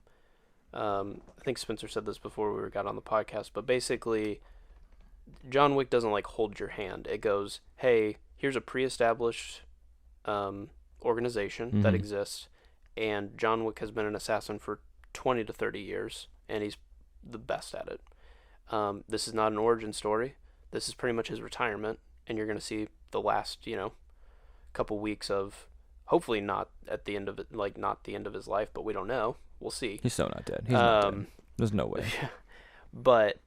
I think Spencer said this before we got on the podcast, but basically, John Wick doesn't like hold your hand. It goes, hey, here's a pre-established organization that exists, and John Wick has been an assassin for 20 to 30 years, and he's the best at it. This is not an origin story. This is pretty much his retirement, and you're going to see the last, couple weeks of, hopefully not at the end of it, like not the end of his life, but we don't know. We'll see. He's still not dead. He's not dead. There's no way. But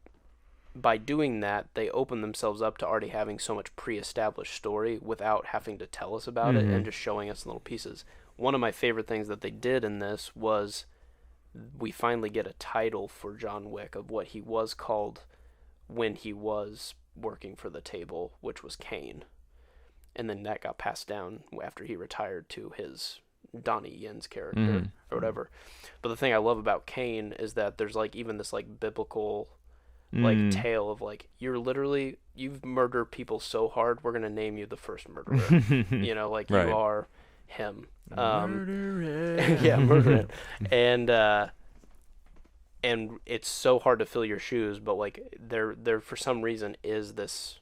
by doing that, they open themselves up to already having so much pre-established story without having to tell us about it and just showing us little pieces. One of my favorite things that they did in this was we finally get a title for John Wick of what he was called when he was working for the table, which was Kane. And then that got passed down after he retired to his Donnie Yen's character or whatever. But the thing I love about Kane is that there's like even this like biblical like tale of like, you've murdered people so hard, we're gonna name you the first murderer. Like you are him. Murder and it's so hard to fill your shoes, but like there for some reason is this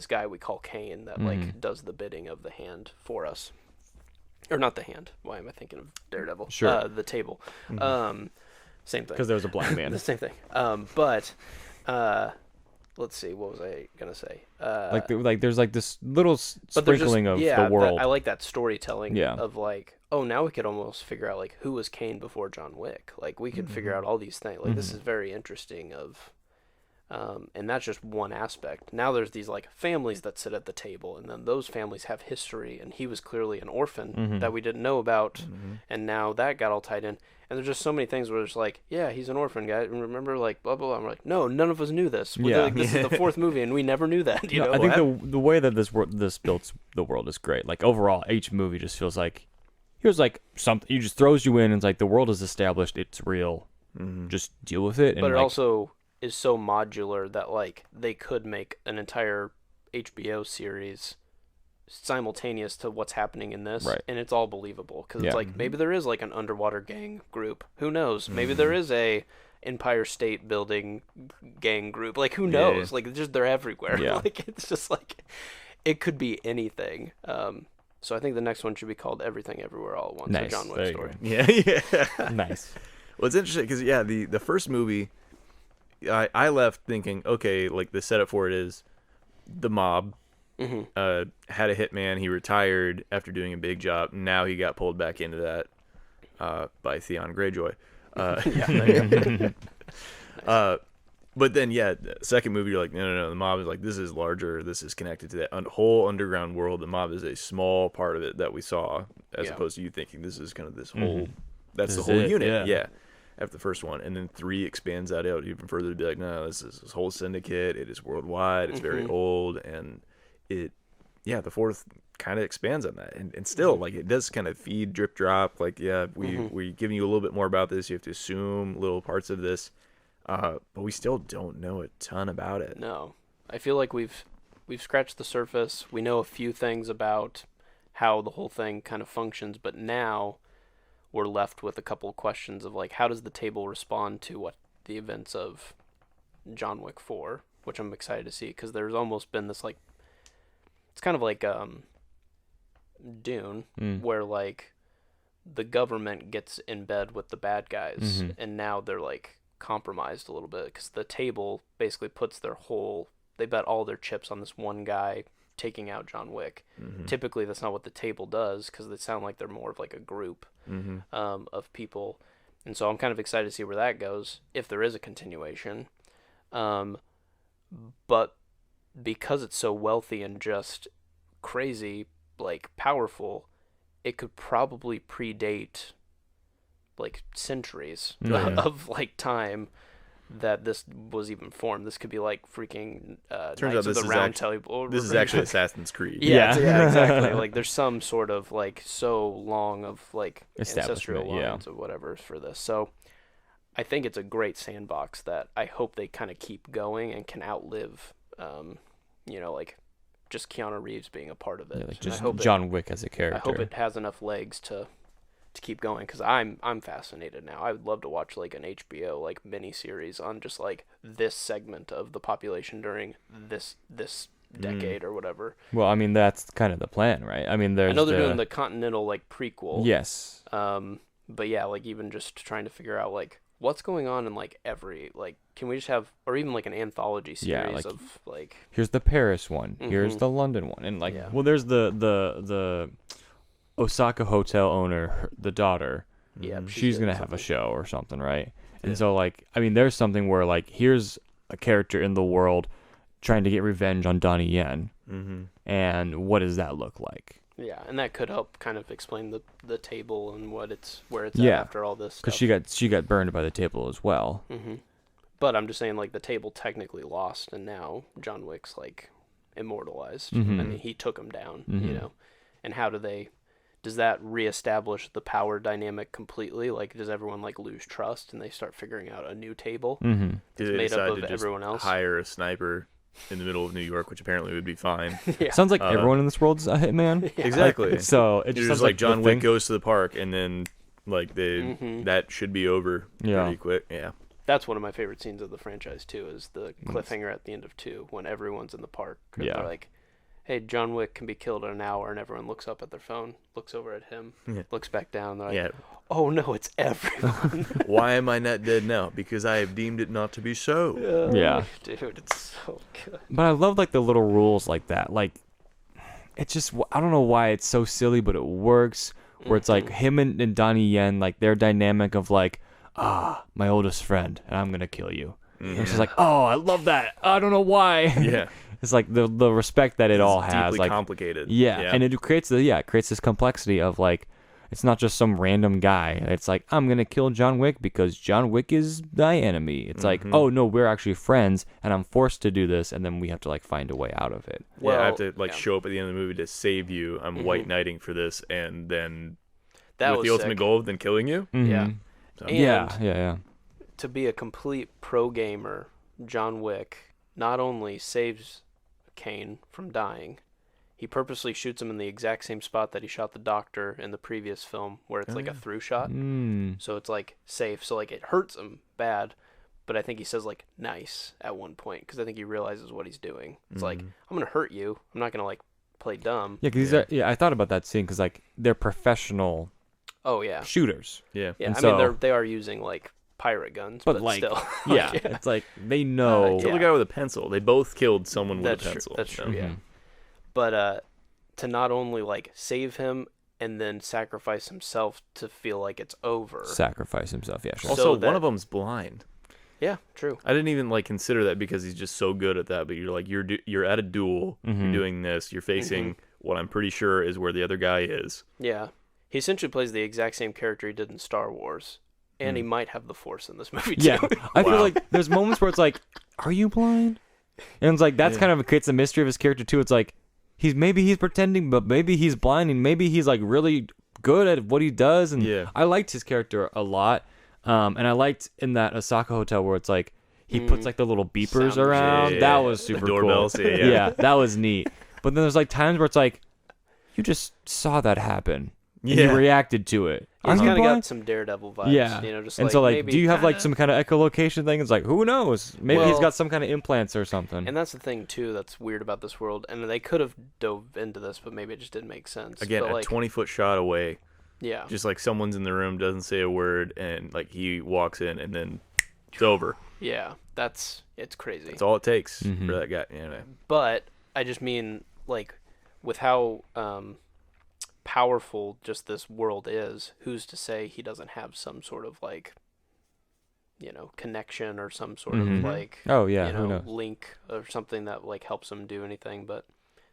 guy we call Kane that like does the bidding of the hand for us. Or not the hand. Why am I thinking of Daredevil? Sure. The table. Same thing. Because there was a black man. The same thing. But let's see. What was I gonna say? There's like this little sprinkling of the world. I like that storytelling. Of like, oh, now we could almost figure out like who was Kane before John Wick. Like we could figure out all these things. Like this is very interesting. And that's just one aspect. Now there's these like families that sit at the table, and then those families have history, and he was clearly an orphan that we didn't know about, and now that got all tied in. And there's just so many things where it's like, yeah, he's an orphan guy. And remember, like, blah, blah, blah. I'm like, no, none of us knew this. Like, this is the 4th movie, and we never knew that. You know? I think the way that this builds the world is great. Like, overall, each movie just feels like, here's like something, he just throws you in, and it's like, the world is established, it's real. Just deal with it. And but it also is so modular that, like, they could make an entire HBO series simultaneous to what's happening in this, and it's all believable because it's like maybe there is like an underwater gang group, who knows, maybe there is a Empire State Building gang group, like who knows, like just they're everywhere. Like it's just like it could be anything. So I think the next one should be called Everything Everywhere All at Once. Nice. A John Wick story. Nice. Well, it's interesting because the first movie, I left thinking, okay, like the setup for it is the mob had a hitman. He retired after doing a big job. Now he got pulled back into that by Theon Greyjoy. But then, the second movie, you're like, no. The mob is like, this is larger. This is connected to that whole underground world. The mob is a small part of it that we saw, as opposed to you thinking this is kind of this whole. That's the whole unit. Yeah. After the first one, and then 3 expands that out even further to be like, no, this is this whole syndicate. It is worldwide. It's very old, and the 4th kind of expands on that, and still like it does kind of feed drip drop. Like we giving you a little bit more about this. You have to assume little parts of this, but we still don't know a ton about it. No, I feel like we've scratched the surface. We know a few things about how the whole thing kind of functions. But now we're left with a couple of questions of like, how does the table respond to what the events of John Wick 4, which I'm excited to see, because there's almost been this like, it's kind of like Dune, where like the government gets in bed with the bad guys, and now they're like compromised a little bit because the table basically puts they bet all their chips on this one guy taking out John Wick. Typically that's not what the table does, because they sound like they're more of like a group of people, and so I'm kind of excited to see where that goes, if there is a continuation. But because it's so wealthy and just crazy, like powerful, it could probably predate like centuries of like time that this was even formed. This could be like freaking Turns Knights out of the Round Table. This is actually Assassin's Creed. Yeah, exactly. Like there's some sort of like so long of like ancestral lines or whatever for this. So I think it's a great sandbox that I hope they kind of keep going and can outlive, like just Keanu Reeves being a part of it. Yeah, like just John Wick as a character. I hope it has enough legs to keep going, because I'm fascinated now. I would love to watch like an HBO like mini series on just like this segment of the population during this decade or whatever. Well, I mean that's kind of the plan, right? I mean I know they're doing the Continental like prequel. Yes. But yeah, like even just trying to figure out like what's going on in like every like, can we just have, or even like an anthology series of like, here's the Paris one, here's the London one, and like well there's the Osaka hotel owner, the daughter. Yeah, she's gonna have a show or something, right? And so like, I mean, there's something where like, here's a character in the world trying to get revenge on Donnie Yen, and what does that look like? Yeah, and that could help kind of explain the table and where it's at after all this stuff. Because she got burned by the table as well. But I'm just saying, like, the table technically lost, and now John Wick's like immortalized. I mean, he took him down, And how does that reestablish the power dynamic completely? Like, does everyone like lose trust and they start figuring out a new table that's made up of everyone else? Hire a sniper in the middle of New York, which apparently would be fine. Sounds like everyone in this world is a hitman. Exactly. So it just sounds like John Wick goes to the park, and then like that should be over pretty quick. Yeah. That's one of my favorite scenes of the franchise too, is the cliffhanger at the end of 2 when everyone's in the park. They're like, hey, John Wick can be killed in an hour, and everyone looks up at their phone, looks over at him, looks back down. They're like, oh no, it's everyone. Why am I not dead now? Because I have deemed it not to be so. Dude, it's so good. But I love like the little rules like that. Like, it's just, I don't know why it's so silly, but it works. Where it's like him and Donnie Yen, like their dynamic of like, my oldest friend, and I'm gonna kill you. And it's just like, oh, I love that. I don't know why. Yeah. It's like the respect that it all has. Deeply like complicated. Yeah, and it creates this complexity of like, it's not just some random guy. It's like, I'm gonna kill John Wick because John Wick is my enemy. It's like, oh no, we're actually friends, and I'm forced to do this, and then we have to like find a way out of it. Well, I have to like show up at the end of the movie to save you. I'm white knighting for this, and then with the ultimate goal of then killing you. Yeah. So. Yeah. To be a complete pro gamer, John Wick not only saves Kane from dying, he purposely shoots him in the exact same spot that he shot the doctor in the previous film, where it's like a through shot. So it's like safe. So like it hurts him bad, but I think he says like nice at one point, because I think he realizes what he's doing. It's like, I'm gonna hurt you. I'm not gonna like play dumb. Yeah, because I thought about that scene because like they're professional. Oh yeah. Shooters. Yeah. And I mean they are using like pirate guns, but like, still. It's like they know. Kill the guy with a pencil. They both killed someone with a pencil. That's true. Yeah. But to not only like save him and then sacrifice himself to feel like it's over. Sacrifice himself, yeah. Sure. Also, one of them's blind. Yeah, true. I didn't even like consider that because he's just so good at that. But you're like you're at a duel. You're doing this. You're facing what I'm pretty sure is where the other guy is. Yeah, he essentially plays the exact same character he did in Star Wars, and he might have the Force in this movie too. Yeah, I feel like there's moments where it's like, are you blind? And it's like that's kind of creates a mystery of his character too. It's like maybe he's pretending, but maybe he's blind, and maybe he's like really good at what he does. And I liked his character a lot. And I liked in that Osaka hotel where it's like he puts like the little beepers around. That was super the doorbells, cool. Yeah, that was neat. But then there's like times where it's like, you just saw that happen. And Yeah. you reacted to it. He's Aren't you kind of blind? got some Daredevil vibes. Yeah. You know, just And like so, like, maybe do you have, like, kinda- some kind of echolocation thing? It's like, who knows? Maybe he's Well- got some kind of implants or something. And that's the thing too that's weird about this world. And they could have dove into this, but maybe it just didn't make sense. Again, but a like, 20-foot shot away. yeah, Just like someone's in the room, doesn't say a word, and like he walks in, and then it's over. yeah, it's crazy. That's all it takes Mhm. for that guy. Yeah. But I just mean like with how powerful just this world is, who's to say he doesn't have some sort of like, you know, connection or some sort Mhm. of like, Oh, yeah, you who know, knows? link or something that like helps him do anything. But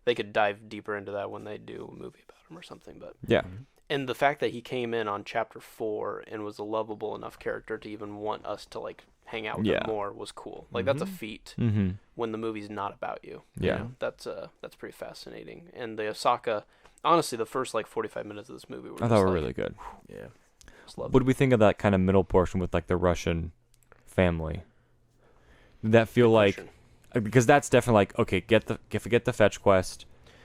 they could dive deeper into that when they do a movie about him or something. But Yeah. and the fact that he came in on chapter 4 and was a lovable enough character to even want us to like hang out with Yeah. him more was cool. Like that's a Mhm. feat Mm-hmm. when the movie's not about you. Yeah. You know? That's pretty fascinating. And the Osaka, honestly, the first like 45 minutes of this movie were I just, thought were like, really good. Yeah. just loved What do we think of that kind of middle portion with, like, the Russian family? Did that feel Good like... question. Because that's definitely like, okay, get the fetch quest,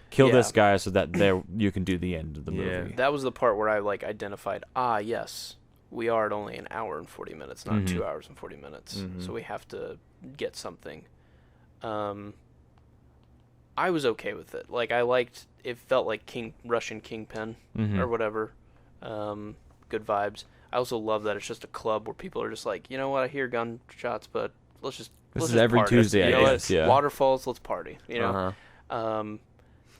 kill Yeah. this guy so that there you can do the end of the Yeah. movie. That was the part where I like identified, yes, we are at only an hour and 40 minutes, not Mhm. 2 hours and 40 minutes. Mhm. So we have to get something. I was okay with it. Like I liked, it felt like Russian Kingpin Mhm. or whatever. Good vibes. I also love that it's just a club where people are just like, you know what, I hear gunshots, but let's just This let's is just every party. Tuesday, You I know what? guess, yeah. Waterfalls, let's party. You know. Uh-huh.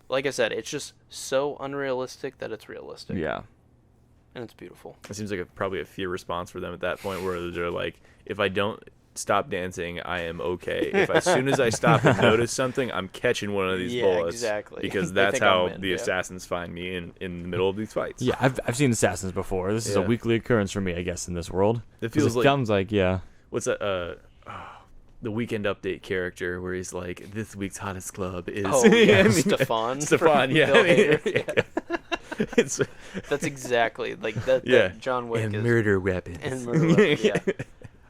Like I said, it's just so unrealistic that it's realistic. Yeah. And it's beautiful. It seems like probably a fear response for them at that point, where they're like, if I don't stop dancing, I am okay. If as soon as I stop and notice something, I'm catching one of these Yeah, bullets. exactly. Because They that's think I'll how win, the yeah. assassins find me in the middle of these fights. Yeah, I've seen Assassins before. This is a Yeah. weekly occurrence for me, I guess, in this world. It 'Cause feels like sounds like, yeah. what's that? The Weekend Update character where he's like, this week's hottest club is. Oh, yeah, I mean, Stefan. Stefan, from yeah. Bill I mean, Hader. yeah. It's That's exactly like that. Yeah. That John Wick and is murder weapons. and murder weapons, yeah.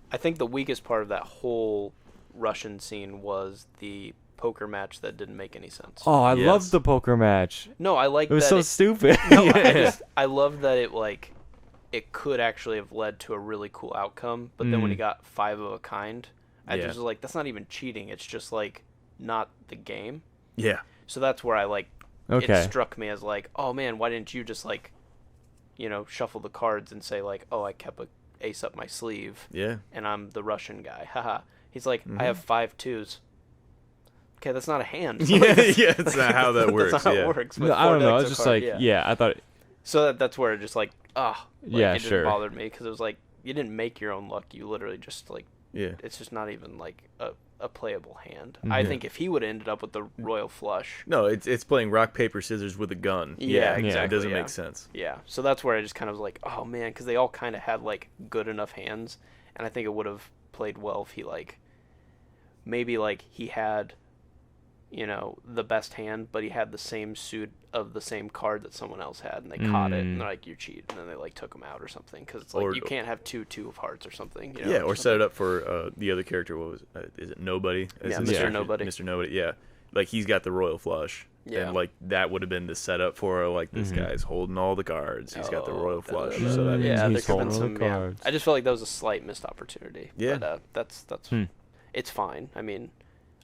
I think the weakest part of that whole Russian scene was the poker match that didn't make any sense. Oh, I Yes. loved the poker match. No, I like It was that. so stupid. No, Yeah. I love that it like it could actually have led to a really cool outcome, but then when he got 5 of a kind, I Yeah. just was like, that's not even cheating. It's just like not the game. Yeah. So that's where I like Okay. it struck me as like, oh man, why didn't you just like, you know, shuffle the cards and say like, oh, I kept a ace up my sleeve Yeah. and I'm the Russian guy. Haha. He's like, Mhm. I have 5 2s. Okay, that's not a hand. Yeah, yeah, that's not how that works. That's not how yeah. it works. No, with I 4 don't know. decks It's of just cards, like, yeah, I thought... So that's where it just like, Yeah, it just sure. bothered me because it was like you didn't make your own luck. You literally just like Yeah. it's just not even like a playable hand. I Mhm. think if he would have ended up with the royal flush, No, it's playing rock paper scissors with a gun. Yeah, It exactly, doesn't yeah. make sense. yeah. So that's where I just kind of was like, oh man, because they all kind of had like good enough hands, and I think it would have played well if he like maybe like he had, you know, the best hand, but he had the same suit of the same card that someone else had, and they caught it, and they're like, you cheat, and then they like took him out or something, because it's like Or- you can't have two of hearts or something. You know, Yeah, or something. set it up for the other character. What was is it? Nobody. Yeah, his Mr. character? Nobody. Mr. Nobody. Yeah, like he's got the royal flush. Yeah. And like that would have been the setup for like this Mhm. guy's holding all the cards. He's got the Oh, royal flush. that- So that means yeah, there he's could have been holding all the some. Yeah, cards. I just felt like that was a slight missed opportunity. Yeah. but that's Hmm. it's fine. I mean,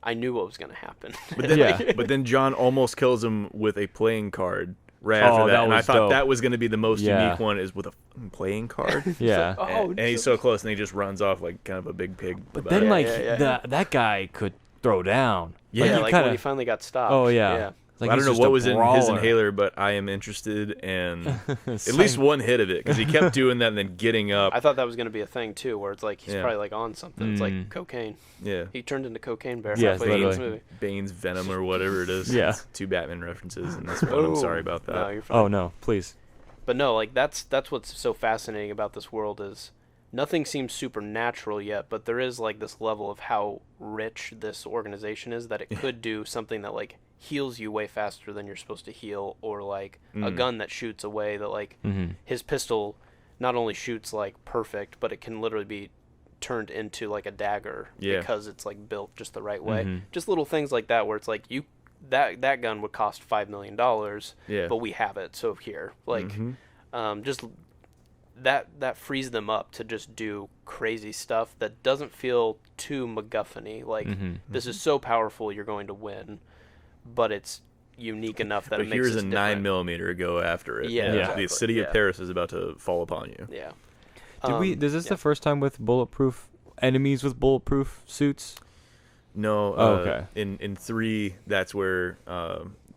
I knew what was gonna happen. But then, Yeah. but then John almost kills him with a playing card right Oh, after that, that and I was thought dope. that was going to be the most Yeah. unique one is with a fucking playing card. Yeah. Oh, and he's so close, and he just runs off like kind of a big pig. But about then, it. Yeah, like, yeah. that guy could throw down. yeah, he like kinda- when he finally got stopped. Oh, yeah. Like, I don't he's know just what a was in his brawler. inhaler, but I am interested in at Same. least one hit of it because he kept doing that and then getting up. I thought that was gonna be a thing too, where it's like he's Yeah. probably like on something. It's like Mm. cocaine. Yeah, He turned into cocaine bear Yes, halfway through this literally. movie. Bane's venom or whatever it is. Yeah. It's 2 Batman references in this one. I'm sorry about that. No, you're fine. Oh, no, please. But no, like that's what's so fascinating about this world is nothing seems supernatural yet, but there is like this level of how rich this organization is that it could do something that like heals you way faster than you're supposed to heal, or like a Mm. gun that shoots away that like Mm-hmm. his pistol not only shoots like perfect, but it can literally be turned into like a dagger Yeah. because it's like built just the right way. Mhm. Just little things like that where it's like you that gun would cost $5 million, Yeah. but we have it, so here, like, Mhm. just that frees them up to just do crazy stuff that doesn't feel too MacGuffin-y. Like, this is so powerful, you're going to win, but it's unique enough that But it makes here's it a different. 9mm, go after it. Yeah, You know, exactly. The city of Yeah. Paris is about to fall upon you. Yeah. Is this yeah. the first time with bulletproof enemies with bulletproof suits? No. Okay. In 3, that's where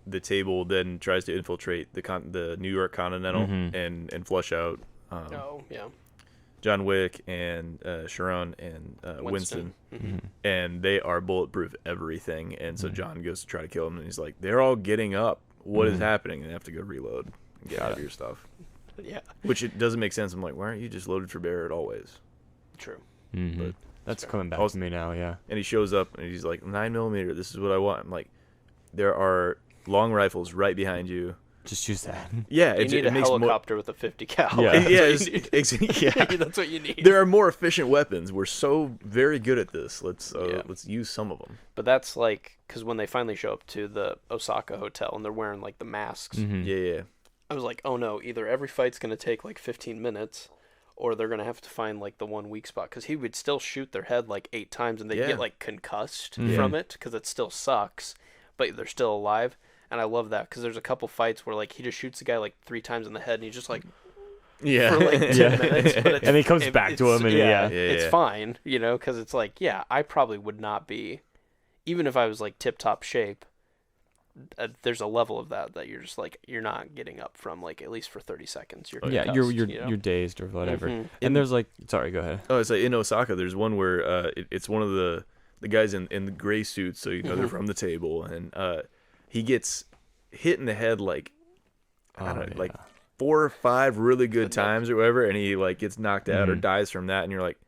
the table then tries to infiltrate the New York Continental and flush out Oh, yeah. John Wick and Sharon and Winston. And they are bulletproof everything. And so John goes to try to kill him, and he's like, "They're all getting up. What is happening?" And they have to go reload and get out of your stuff. Yeah. Which it doesn't make sense. I'm like, why aren't you just loaded for bear at always? True. But That's fair. coming back Also- to me now, yeah. And he shows up and he's like, 9mm, this is what I want. I'm like, there are long rifles right behind you. Just use that. Yeah, You need a makes more. helicopter with a 50 cal. Yeah. Yeah, That's what you need. yeah. That's what you need. There are more efficient weapons. We're so very good at this. Let's Yeah. let's use some of them. But that's like, because when they finally show up to the Osaka hotel and they're wearing like the masks, Yeah. I was like, oh no, either every fight's going to take like 15 minutes or they're going to have to find like the one weak spot. Because he would still shoot their head like 8 times and they Yeah. get like concussed from it because it still sucks, but they're still alive. And I love that because there's a couple fights where like he just shoots the guy like 3 times in the head and he's just like, Yeah. for like 10 minutes. But it's, And he comes back to him and it's Yeah. fine, you know, because it's like, yeah, I probably would not be, even if I was like tip top shape, there's a level of that you're just like, you're not getting up from, like, at least for 30 seconds. You're Yeah, concussed, you're you know? you're dazed or whatever. Mhm. And there's like, sorry, go ahead. Oh, it's like in Osaka, there's one where it's one of the guys in the gray suits, so you know they're from the table, and he gets hit in the head like, I don't know, like 4 or 5 really good times or whatever, and he like gets knocked out or dies from that, and you're like,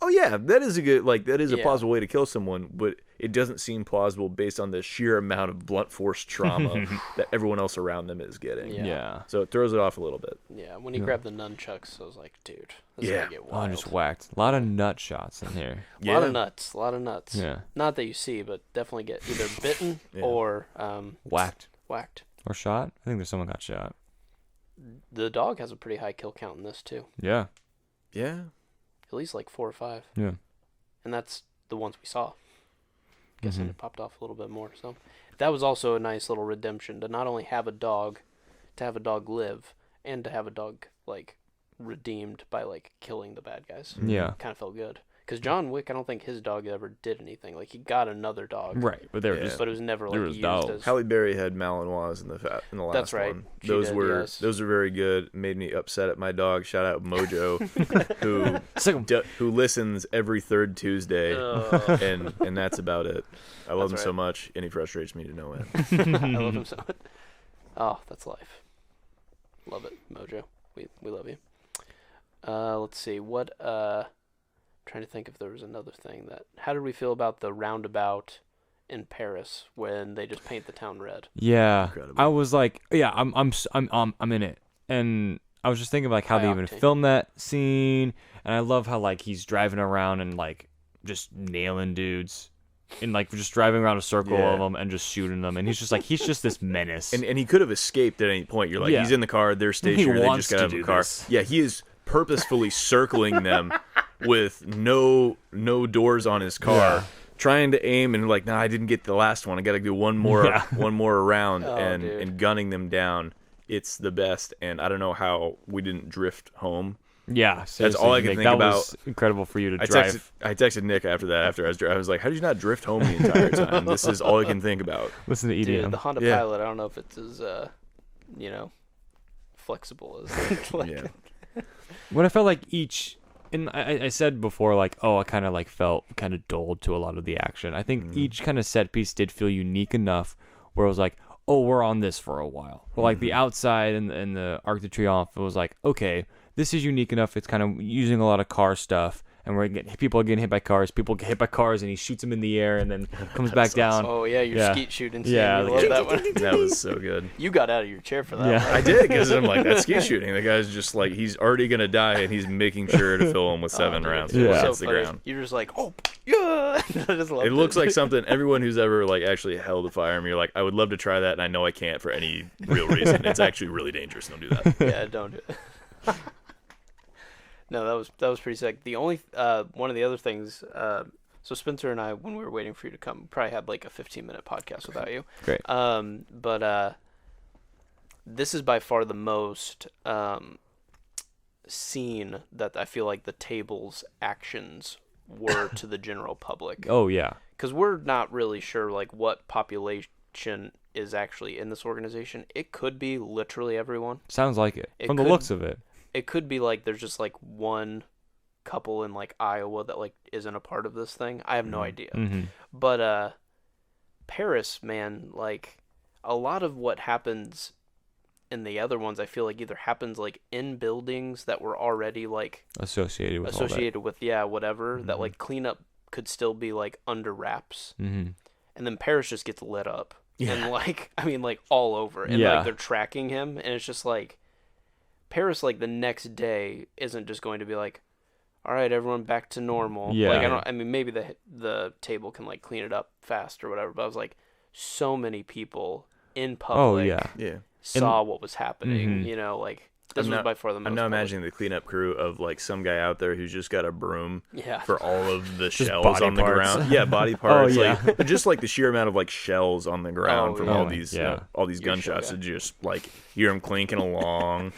oh yeah, that is a Yeah. plausible way to kill someone, but it doesn't seem plausible based on the sheer amount of blunt force trauma that everyone else around them is getting. Yeah. Yeah. So it throws it off a little bit. Yeah, when he grabbed the nunchucks, I was like, dude, this is Yeah. gonna get Oh, wild. just whacked. A lot of nut shots in here. A lot of nuts, a lot of nuts. Yeah. Not that you see, but definitely get either bitten Yeah. or Whacked. whacked. Or shot? I think there's someone got shot. The dog has a pretty high kill count in this, too. Yeah. Yeah. At least like 4 or 5. Yeah. And that's the ones we saw. Guessing it popped off a little bit more. So that was also a nice little redemption to not only have a dog, to have a dog live, and to have a dog like redeemed by like killing the bad guys. Yeah. Kind of felt good. Because John Wick, I don't think his dog ever did anything. Like, he got another dog. Right. But they were Yeah. just But it was never There like was used dogs. as. Halle Berry had Malinois in the last That's right. one. She Those did, were yes. those were very good. Made me upset at my dog. Shout out Mojo, who listens every third Tuesday, Ugh. and that's about it. I love him That's so right. much, and he frustrates me to no end. I love him so much. Oh, that's life. Love it, Mojo. We love you. Let's see. What trying to think if there was another thing that. How did we feel about the roundabout in Paris when they just paint the town red? Yeah. Incredible. I was like, yeah, I'm in it. And I was just thinking like how High they even octane. filmed that scene, and I love how like he's driving around and like just nailing dudes. And like just driving around a circle Yeah. of them and just shooting them, and he's just this menace. And he could have escaped at any point. You're like, Yeah. he's in the car, they're stationary, they wants just got to out of do the car. this. Yeah, he is purposefully circling them with no doors on his car, Yeah. trying to aim and like, nah, I didn't get the last one. I got to do one more around Oh, and dude. gunning them down. It's the best, and I don't know how we didn't drift home. yeah, seriously, all I can Nick, think that about. was incredible for you to I drive. texted Nick after that. After I was like, how did you not drift home the entire time? This is all I can think about. Listen to EDM. Dude, the Honda Yeah. Pilot, I don't know if it's as flexible as like, Yeah. When I felt like each, and I said before, like, oh, I kind of like felt kind of dulled to a lot of the action. I think each kind of set piece did feel unique enough where it was like, oh, we're on this for a while. But like the outside and the Arc de Triomphe, it was like, okay, this is unique enough. It's kind of using a lot of car stuff, and people are getting hit by cars. People get hit by cars, and he shoots them in the air, and then comes back down. Oh yeah, your Yeah. skeet shooting scene. Yeah, You love that one. That was so good. You got out of your chair for that. Yeah. Right? I did, because I'm like, that's skeet shooting. The guy's just like, he's already gonna die, and he's making sure to fill him with 7 dude, rounds it before was he so hits the funny. ground. You're just like, oh yeah. I just loved It looks like something everyone who's ever like actually held a firearm, you're like, I would love to try that, and I know I can't for any real reason. It's actually really dangerous. Don't do that. Yeah, don't do it. No, that was pretty sick. The only one of the other things, so Spencer and I, when we were waiting for you to come, probably had like a 15-minute podcast without you. Great. But this is by far the most seen that I feel like the table's actions were to the general public. Oh yeah. Because we're not really sure like what population is actually in this organization. It could be literally everyone. Sounds like it. It From the could- looks of it. It could be like there's just like one couple in like Iowa that like isn't a part of this thing. I have no idea. Mm-hmm. But Paris, man, like a lot of what happens in the other ones, I feel like either happens like in buildings that were already like Associated with all with whatever, that like cleanup could still be like under wraps. that. Mm-hmm. And then Paris just gets lit up. Yeah. And like I mean like all over. And Yeah. like they're tracking him, and it's just like Paris like the next day isn't just going to be like, all right, everyone back to normal. Yeah. Like I mean maybe the table can like clean it up fast or whatever, but I was like, so many people in public Oh yeah. Yeah. saw what was happening, Mhm. you know, like this I'm was not- by far the most I'm now public. imagining the cleanup crew of like some guy out there who's just got a broom Yeah. for all of the Just shells body on the parts. ground. Yeah, body parts. yeah. Like just like the sheer amount of like shells on the ground Oh, from yeah. all Oh, these yeah. all these You're sure, gunshots. yeah. To just like hear him clinking along.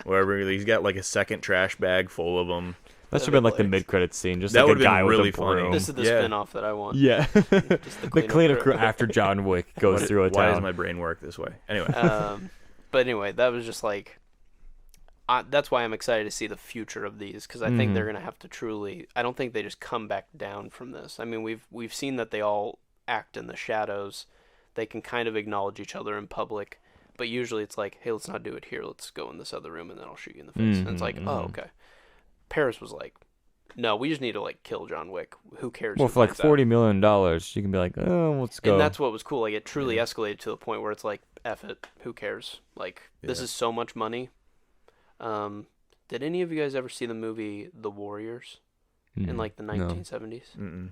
Wherever he's got like a second trash bag full of them. That should have been like the Like- mid-credit scene, just That like a would've been guy really with a funny. broom. This is the Yeah. spin-off that I want. Yeah. Just The cleanup crew after John Wick goes through a Why town. does my brain work this way? Anyway. But anyway, that was just like, that's why I'm excited to see the future of these, because I think Mhm. they're gonna have to truly. I don't think they just come back down from this. I mean, we've seen that they all act in the shadows. They can kind of acknowledge each other in public, but usually it's like, hey, let's not do it here. Let's go in this other room, and then I'll shoot you in the face. And it's like, Mhm, oh, mhm. okay. Paris was like, no, we just need to like kill John Wick. Who cares? Well, who for like finds out? $40 million, you can be like, oh, let's go. And that's what was cool. Like, it truly escalated to the point where it's like, F it. Who cares? Like, this Yeah. is so much money. Did any of you guys ever see the movie The Warriors in like the 1970s? Mm-mm.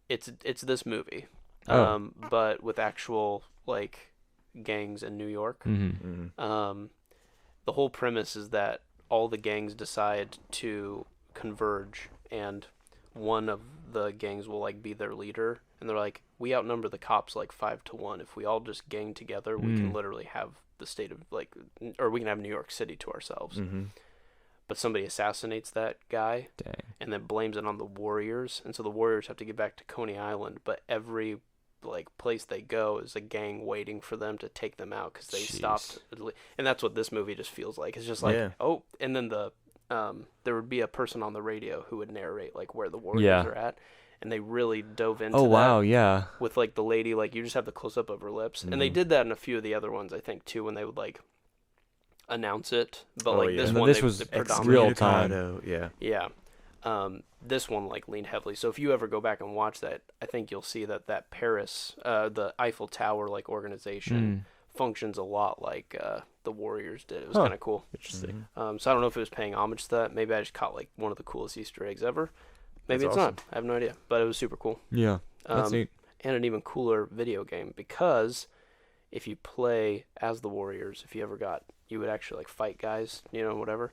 It's this movie, Oh. but with actual like gangs in New York. Mm-hmm. Mm-mm. The whole premise is that all the gangs decide to converge, and one of the gangs will like be their leader, and they're like, we outnumber the cops like 5-1. If we all just gang together, we can literally have the state of like, or we can have New York City to ourselves. Mm-hmm. But somebody assassinates that guy Dang. and then blames it on the Warriors, and so the Warriors have to get back to Coney Island, but every like place they go is a gang waiting for them to take them out because they Jeez. stopped. And that's what this movie just feels like. It's just like, Yeah. oh, and then there would be a person on the radio who would narrate like where the Warriors Yeah. are at, and they really dove into Oh, wow, that yeah. with like the lady, like you just have the close up of her lips, and they Mhm. did that in a few of the other ones I think too, when they would like announce it, but Oh, like yeah. this And one this they, was they real predominantly time. Yeah. yeah. This one like leaned heavily. So if you ever go back and watch that, I think you'll see that Paris, the Eiffel Tower like organization functions a lot like the Warriors did. It was Huh. kind of cool. Interesting. So I don't know if it was paying homage to that. Maybe I just caught like one of the coolest Easter eggs ever. Maybe That's it's awesome. not. I have no idea. But it was super cool. Yeah. That's neat. And an even cooler video game, because if you play as the Warriors, you would actually like fight guys, you know, whatever.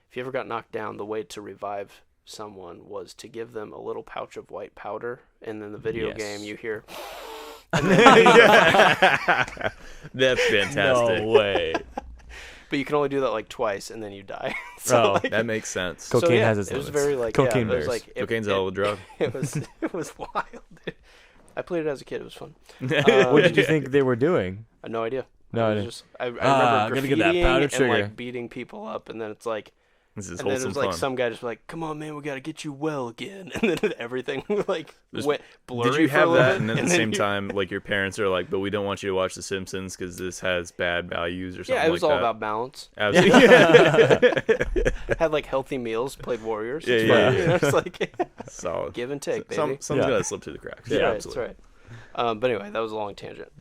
If you ever got knocked down, the way to revive someone was to give them a little pouch of white powder, and then the video Yes. game you hear. That's fantastic. No way. But you can only do that like twice, and then you die. So Oh, like, That makes sense. Cool. Cocaine yeah, has its it was limits. very like Cocaine yeah, it was bears. like Cocaine's a hell of a drug. It was wild. I played it as a kid. It was fun. What did you think they were doing? I had no idea. No I was idea. just I remember I'm gonna get that graffitiing powdered and sugar. like beating people up, and then it's like, This is and then it wholesome was like fun. some guy just like, come on, man, we gotta get you well again, and then everything like Just- went blurry. Did you for a have little that, bit, and then at the then same you- time, like your parents are like, "But we don't want you to watch The Simpsons because this has bad values or something." Yeah, it was like all that? about balance. Absolutely. had like healthy meals, played Warriors. Yeah, It's yeah, fine. yeah. You know, it's like Solid. give and take, baby. Some's Yeah. gonna slip through the cracks. That's Yeah, right, absolutely. that's right. But anyway, that was a long tangent.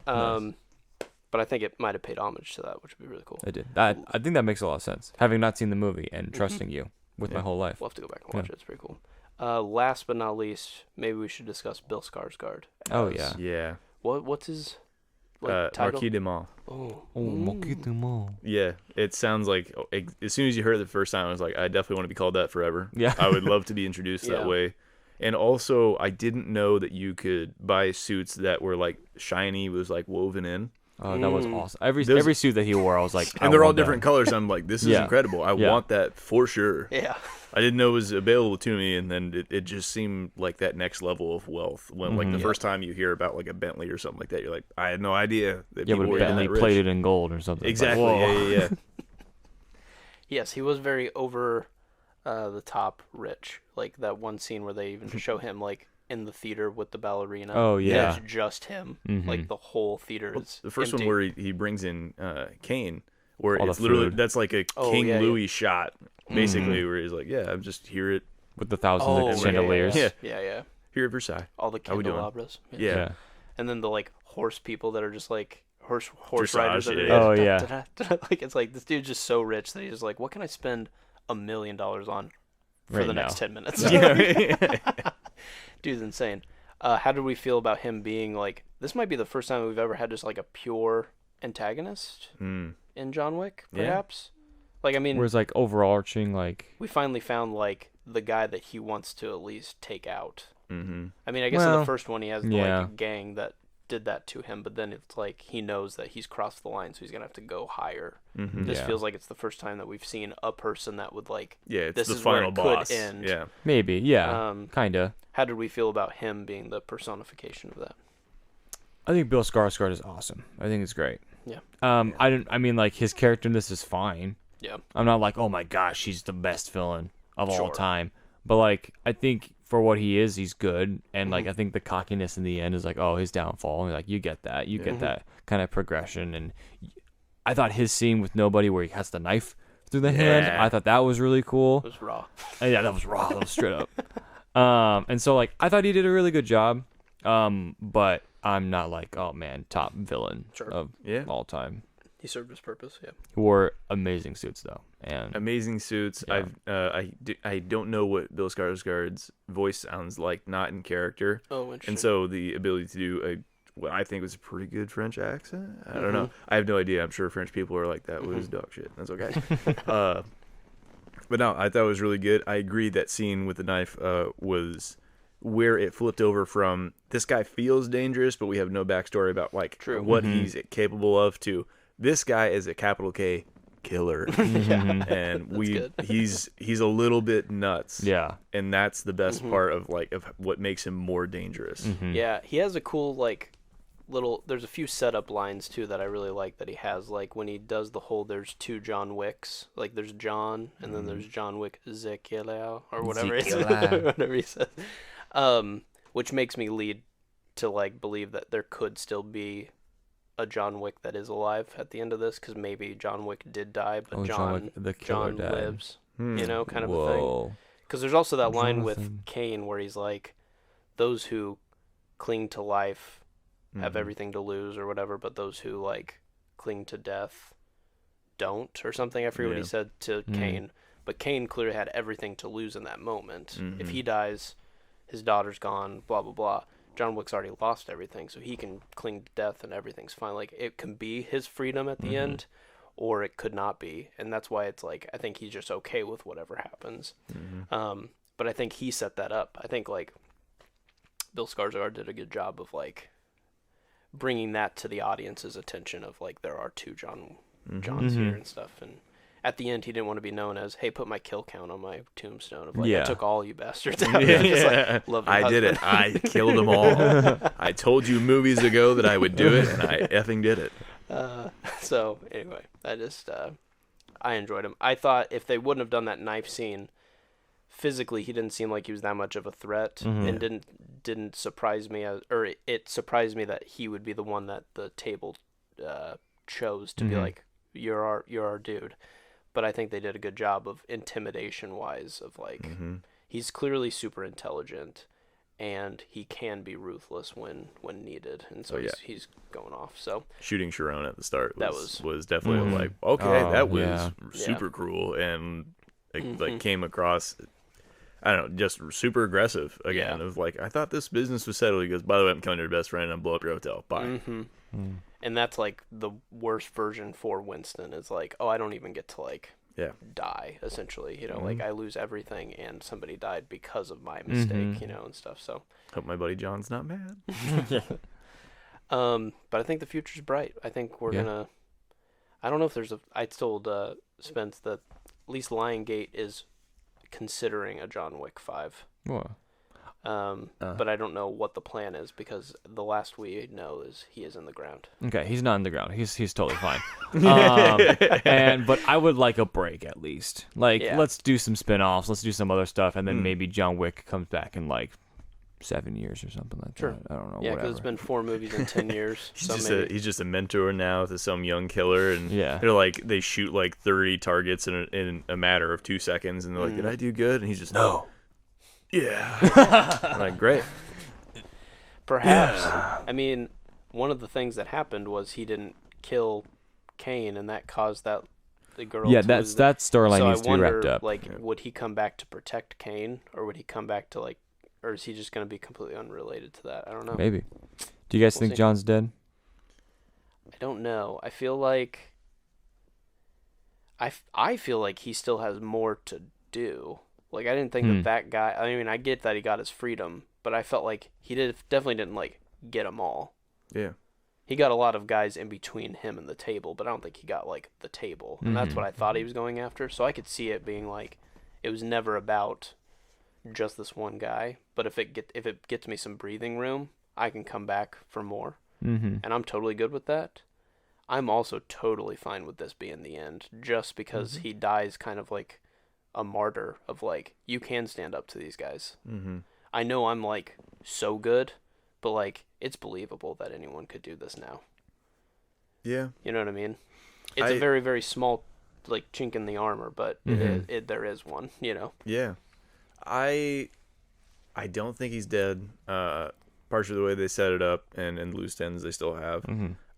But I think it might have paid homage to that, which would be really cool. I did. I think that makes a lot of sense. Having not seen the movie and trusting you with my Yeah. whole life. We'll have to go back and watch it. It's pretty cool. Last but not least, maybe we should discuss Bill Skarsgård. Oh, as- yeah. Yeah. What's his title? Marquis de Mal. Oh, Yeah, it sounds like as soon as you heard it the first time, I was like, I definitely want to be called that forever. Yeah. I would love to be introduced Yeah. that way. And also, I didn't know that you could buy suits that were like shiny, was like woven in, Oh, that was awesome. Every Those- suit that he wore, I was like, and they're all different colors. I'm like, this is Yeah. incredible. I Yeah. want that for sure. yeah. I didn't know it was available to me, and then it just seemed like that next level of wealth. When like the first time you hear about like a Bentley or something like that, you're like, I had no idea that Yeah, people but were getting Bentley that rich. plated in gold or something. It's like, Exactly. whoa. Yeah. Yes, he was very over the top rich. Like that one scene where they even show him like in the theater with the ballerina. Oh, And yeah. it's just him. Mhm. Like the whole theater is The first empty. one where he brings in Kane, where All it's the literally food. that's like a Oh, King yeah, yeah. Louis shot, basically, where he's like, yeah, I'm just here With the thousands Oh, of yeah, chandeliers. Yeah. Yeah. at Versailles. All the How we doing? candelabras. Yeah. Yeah. And then the like horse people that are just like horse Dressage, riders. That are, yeah. Oh, yeah. Like it's like this dude's just so rich that he's just like, what can I spend $1 million on for Right the now. next 10 minutes? Yeah. Dude's insane. How did we feel about him being like? This might be the first time we've ever had just like a pure antagonist Mm. in John Wick, Yeah. perhaps. Like I mean, Whereas like overarching, like we finally found like the guy that he wants to at least take out. Mm-hmm. I mean, I guess in Well, the first one he has yeah. like a gang that did that to him, but then it's like he knows that he's crossed the line, so he's gonna have to go higher. Mm-hmm. This Yeah. feels like it's the first time that we've seen a person that would like. Yeah, it's This the is where final it could boss. end. Yeah. maybe, yeah, kinda. How did we feel about him being the personification of that? I think Bill Skarsgård is awesome. I think it's great. Yeah. I mean, like his character in this is fine. Yeah. I'm not like, oh my gosh, he's the best villain of all Sure. time. But like, I think for what he is, he's good. And like, I think the cockiness in the end is like, oh, his downfall. And like, you get that, get that kind of progression. And I thought his scene with nobody, where he has the knife through the hand, Yeah. I thought that was really cool. It was raw. And yeah, that was raw. That was straight up. And so like, I thought he did a really good job. But I'm not like, oh man, top villain Sure. of Yeah. all time. He served his purpose. Yeah. He wore amazing suits though, and Amazing suits. Yeah. I don't know what Bill Skarsgård's voice sounds like, not in character, Oh, interesting. and so the ability to do what I think was a pretty good French accent. I don't Mm-hmm. know. I have no idea. I'm sure French people are like, that was dog shit. That's okay. But no, I thought it was really good. I agree that scene with the knife was where it flipped over from this guy feels dangerous, but we have no backstory about like True. what he's capable of, to this guy is a capital K killer. yeah. And good. he's a little bit nuts. yeah, And that's the best part of what makes him more dangerous. Mm-hmm. Yeah, he has a cool like little. There's a few setup lines too that I really like that he has. Like when he does the whole, there's two John Wicks. Like there's John, and then there's John Wick Zekilao or whatever Zekilao. whatever he says. Which makes me lead to like believe that there could still be a John Wick that is alive at the end of this, because maybe John Wick did die, but Oh, John Wick, the killer, John died. lives. You know, kind of a thing. Whoa. Because there's also that line with Jonathan. Kane where he's like, those who cling to life have everything to lose or whatever, but those who like cling to death don't, or something. I forget what Yeah. he said to Kane, but Kane clearly had everything to lose in that moment. If he dies, his daughter's gone, blah blah blah. John Wick's already lost everything, so he can cling to death and everything's fine. Like it can be his freedom at the end, or it could not be, and that's why it's like I think he's just okay with whatever happens. But I think he set that up. I think like Bill Skarsgård did a good job of like bringing that to the audience's attention of like there are two Johns here and stuff. And at the end, he didn't want to be known as, "Hey, put my kill count on my tombstone." Of like, Yeah. I took all you bastards out. Yeah. Just, like, love your I did it. husband. I killed them all. I told you movies ago that I would do it, and I effing did it. So anyway, I enjoyed him. I thought if they wouldn't have done that knife scene, physically he didn't seem like he was that much of a threat, and didn't surprise me it surprised me that he would be the one that the table chose to be like, you're our dude. but I think they did a good job of intimidation-wise of like he's clearly super intelligent and he can be ruthless when needed, and so he's going off. So shooting Sharon at the start was definitely Mhm. like, okay, Oh, that was yeah. super cruel, and it like came across, I don't know, just super aggressive again. Yeah. Of like, I thought this business was settled. He goes, by the way, I'm coming to your best friend and I'll blow up your hotel. Bye. And that's like the worst version for Winston is like, oh, I don't even get to like die, essentially, you know, like I lose everything and somebody died because of my mistake, you know, and stuff. So Hope my buddy John's not mad. but I think the future's bright. I think we're gonna, I don't know if there's I told Spence that at least Lionsgate is considering a John Wick 5. Whoa. But I don't know what the plan is because the last we know is he is in the ground. Okay, he's not in the ground. He's totally fine. But I would like a break at least. Like, let's do some spin-offs. Let's do some other stuff, and then maybe John Wick comes back in like 7 years or something like that. I don't know. Yeah, because it's been 4 movies in 10 years. He's just a mentor now to some young killer, and they're like, they shoot like 30 targets in a matter of 2 seconds, and they're like, did I do good? And he's just, no. Yeah. I'm like, great. Perhaps. Yeah. I mean, one of the things that happened was he didn't kill Kane, and that caused the girl. Yeah, that storyline needs to be wrapped up. Like, would he come back to protect Kane, or would he come back to like, or is he just going to be completely unrelated to that? I don't know. Maybe. Do you guys think John's dead? I don't know. I feel like I feel like he still has more to do. Like, I didn't think that guy... I mean, I get that he got his freedom, but I felt like he definitely didn't, like, get them all. Yeah. He got a lot of guys in between him and the table, but I don't think he got, like, the table. And that's what I thought he was going after. So I could see it being, like, it was never about just this one guy. But if it gets me some breathing room, I can come back for more. And I'm totally good with that. I'm also totally fine with this being the end, just because he dies kind of like a martyr of like, you can stand up to these guys. I know I'm like so good, but like it's believable that anyone could do this now. Yeah. You know what I mean? It's a very, very small like chink in the armor, but there is one, you know? Yeah. I don't think he's dead. Partially the way they set it up and loose ends they still have.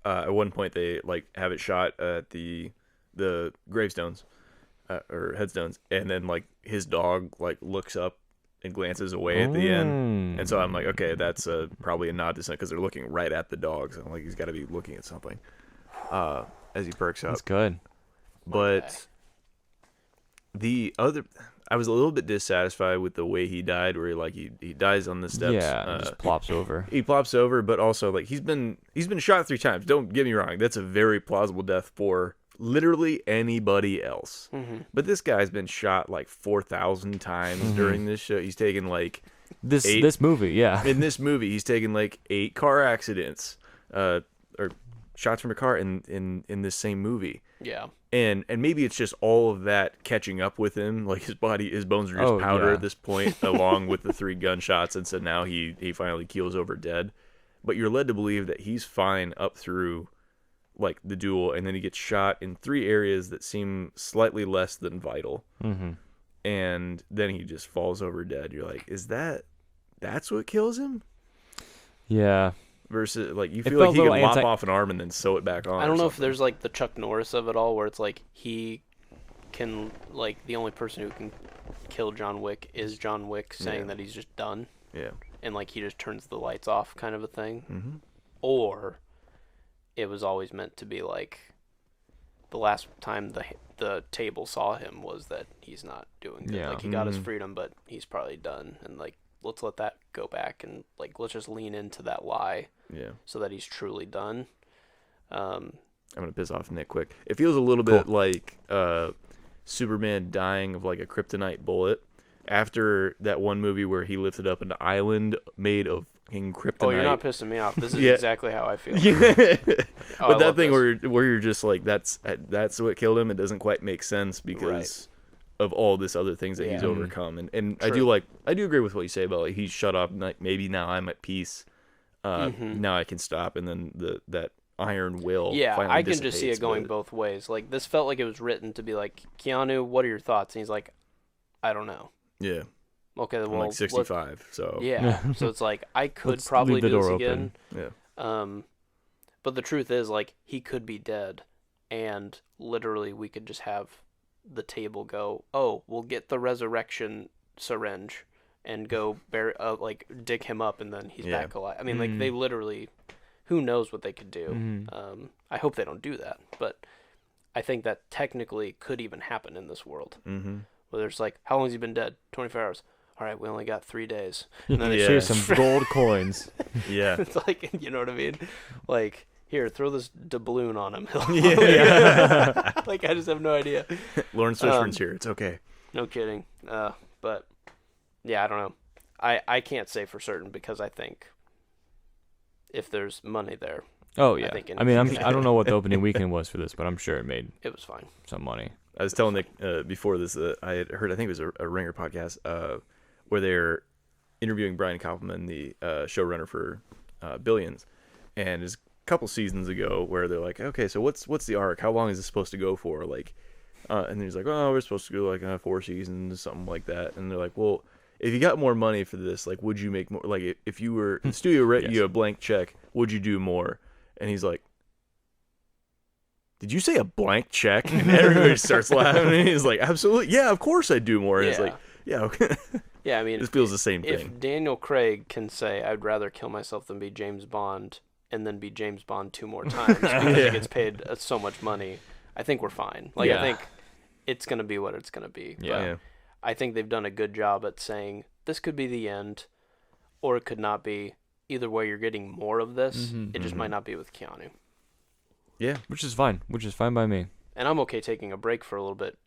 At one point they like have it shot at the gravestones. Or headstones, and then like his dog like looks up and glances away at the end, and so I'm like, okay, that's probably a nod to something because they're looking right at the dog, so I'm like, he's got to be looking at something as he perks up. That's good. But I was a little bit dissatisfied with the way he died, where he dies on the steps. Yeah, just plops over. He plops over, but also like he's been shot 3 times. Don't get me wrong, that's a very plausible death for literally anybody else. But this guy's been shot like 4,000 times during this show. He's taken like this movie, yeah. In this movie, he's taken like 8 car accidents, or shots from a car in this same movie. Yeah. And maybe it's just all of that catching up with him. Like his bones are just powder at this point, along with the 3 gunshots, and so now he finally keels over dead. But you're led to believe that he's fine up through like the duel, and then he gets shot in 3 areas that seem slightly less than vital, and then he just falls over dead. You're like, that's what kills him? Yeah. Versus like you feel like he can lop off an arm and then sew it back on. I don't know if there's like the Chuck Norris of it all, where it's like he can, like, the only person who can kill John Wick is John Wick saying that he's just done. Yeah. And like he just turns the lights off, kind of a thing. Or it was always meant to be like the last time the table saw him was that he's not doing good. Like he got his freedom, but he's probably done. And like, let's let that go back and like, let's just lean into that lie. Yeah. So that he's truly done. I'm going to piss off Nick quick. It feels a little bit like Superman dying of like a kryptonite bullet after that one movie where he lifted up an island made of kryptonite. Oh, you're not pissing me off. This is exactly how I feel. But that thing where you're just like, that's what killed him. It doesn't quite make sense because of all this other things that he's overcome. And I do agree with what you say about like he's shut off. Like, maybe now I'm at peace. Now I can stop. And then that iron will. Yeah, finally I can just see dissipates, it going but- both ways. Like, this felt like it was written to be like, Keanu, what are your thoughts? And he's like, I don't know. Yeah, Okay, I'm well, like 65, so yeah. So it's like, I could Let's probably leave the do this door again. open. yeah. But the truth is, like, he could be dead, and literally we could just have the table go, oh, we'll get the resurrection syringe and go dig him up, and then he's Yeah. back alive. I mean, like, they literally, who knows what they could do. Mhm. I hope they don't do that, but I think that technically could even happen in this world. Mm-hmm. Where there's like, how long has he been dead? 24 hours. All right, we only got 3 days. And then Yeah. Here's some gold coins. Yeah. it's like, you know what I mean? Like, here, throw this doubloon on him. Yeah. Like, I just have no idea. Lawrence Fishburne's here. It's okay. No kidding. But yeah, I don't know. I can't say for certain because I think if there's money there, Oh I yeah. think I mean, anything- I don't know what the opening weekend was for this, but I'm sure it made it was fine. some money. I was telling Nick before this I had heard, I think it was a Ringer podcast, where they're interviewing Brian Kaufman, the showrunner for Billions, and it's a couple seasons ago where they're like, okay, so what's the arc? How long is this supposed to go for? Like, and he's like, oh, we're supposed to go like 4 seasons, something like that. And they're like, well, if you got more money for this, like, would you make more? Like, if you were the studio wrote Yes. you a blank check, would you do more? And he's like, did you say a blank check? And everybody starts laughing. And he's like, absolutely. Yeah, of course I'd do more. And it's Yeah. like, yeah, okay. Yeah, I mean, This feels the same thing. if Daniel Craig can say, I'd rather kill myself than be James Bond, and then be James Bond 2 more times because he Yeah. gets paid so much money, I think we're fine. Like, Yeah. I think it's going to be what it's going to be. Yeah. Yeah. I think they've done a good job at saying, this could be the end, or it could not be. Either way, you're getting more of this. Mhm, It just mhm. might not be with Keanu. Yeah. Which is fine by me. And I'm okay taking a break for a little bit,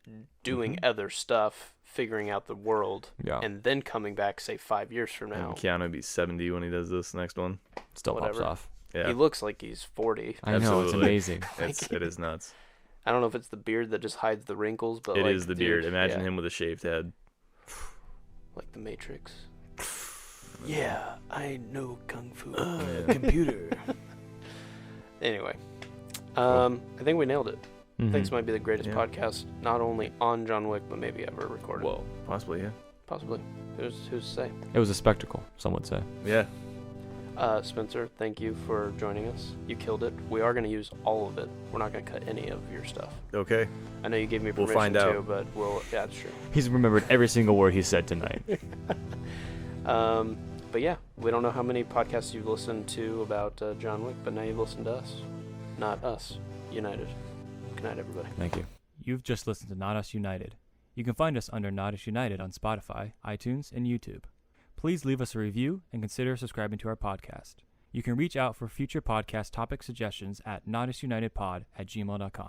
doing Mm-hmm. other stuff, figuring out the world, Yeah. and then coming back, say, 5 years from now. And Keanu will be 70 when he does this next one. Still pops whatever. off. Yeah. He looks like he's 40. I know, it's Absolutely. amazing. It is nuts. I don't know if it's the beard that just hides the wrinkles, but It like, is the dude, beard. Imagine yeah, him with a shaved head. like the Matrix. Yeah, I know kung fu. Yeah. Computer. Anyway, I think we nailed it. I think this might be the greatest Yeah. podcast, not only on John Wick, but maybe ever recorded. Well, possibly, yeah. Possibly. Who's to say? It was a spectacle, some would say. Yeah. Spencer, thank you for joining us. You killed it. We are going to use all of it. We're not going to cut any of your stuff. Okay. I know you gave me We'll permission find out. to, but yeah, that's true. He's remembered every single word he said tonight. But yeah, we don't know how many podcasts you've listened to about John Wick, but now you've listened to us. Not us. United. Good night, everybody. Thank you. You've just listened to Not Us United. You can find us under Not Us United on Spotify, iTunes, and YouTube. Please leave us a review and consider subscribing to our podcast. You can reach out for future podcast topic suggestions at notusunitedpod@gmail.com.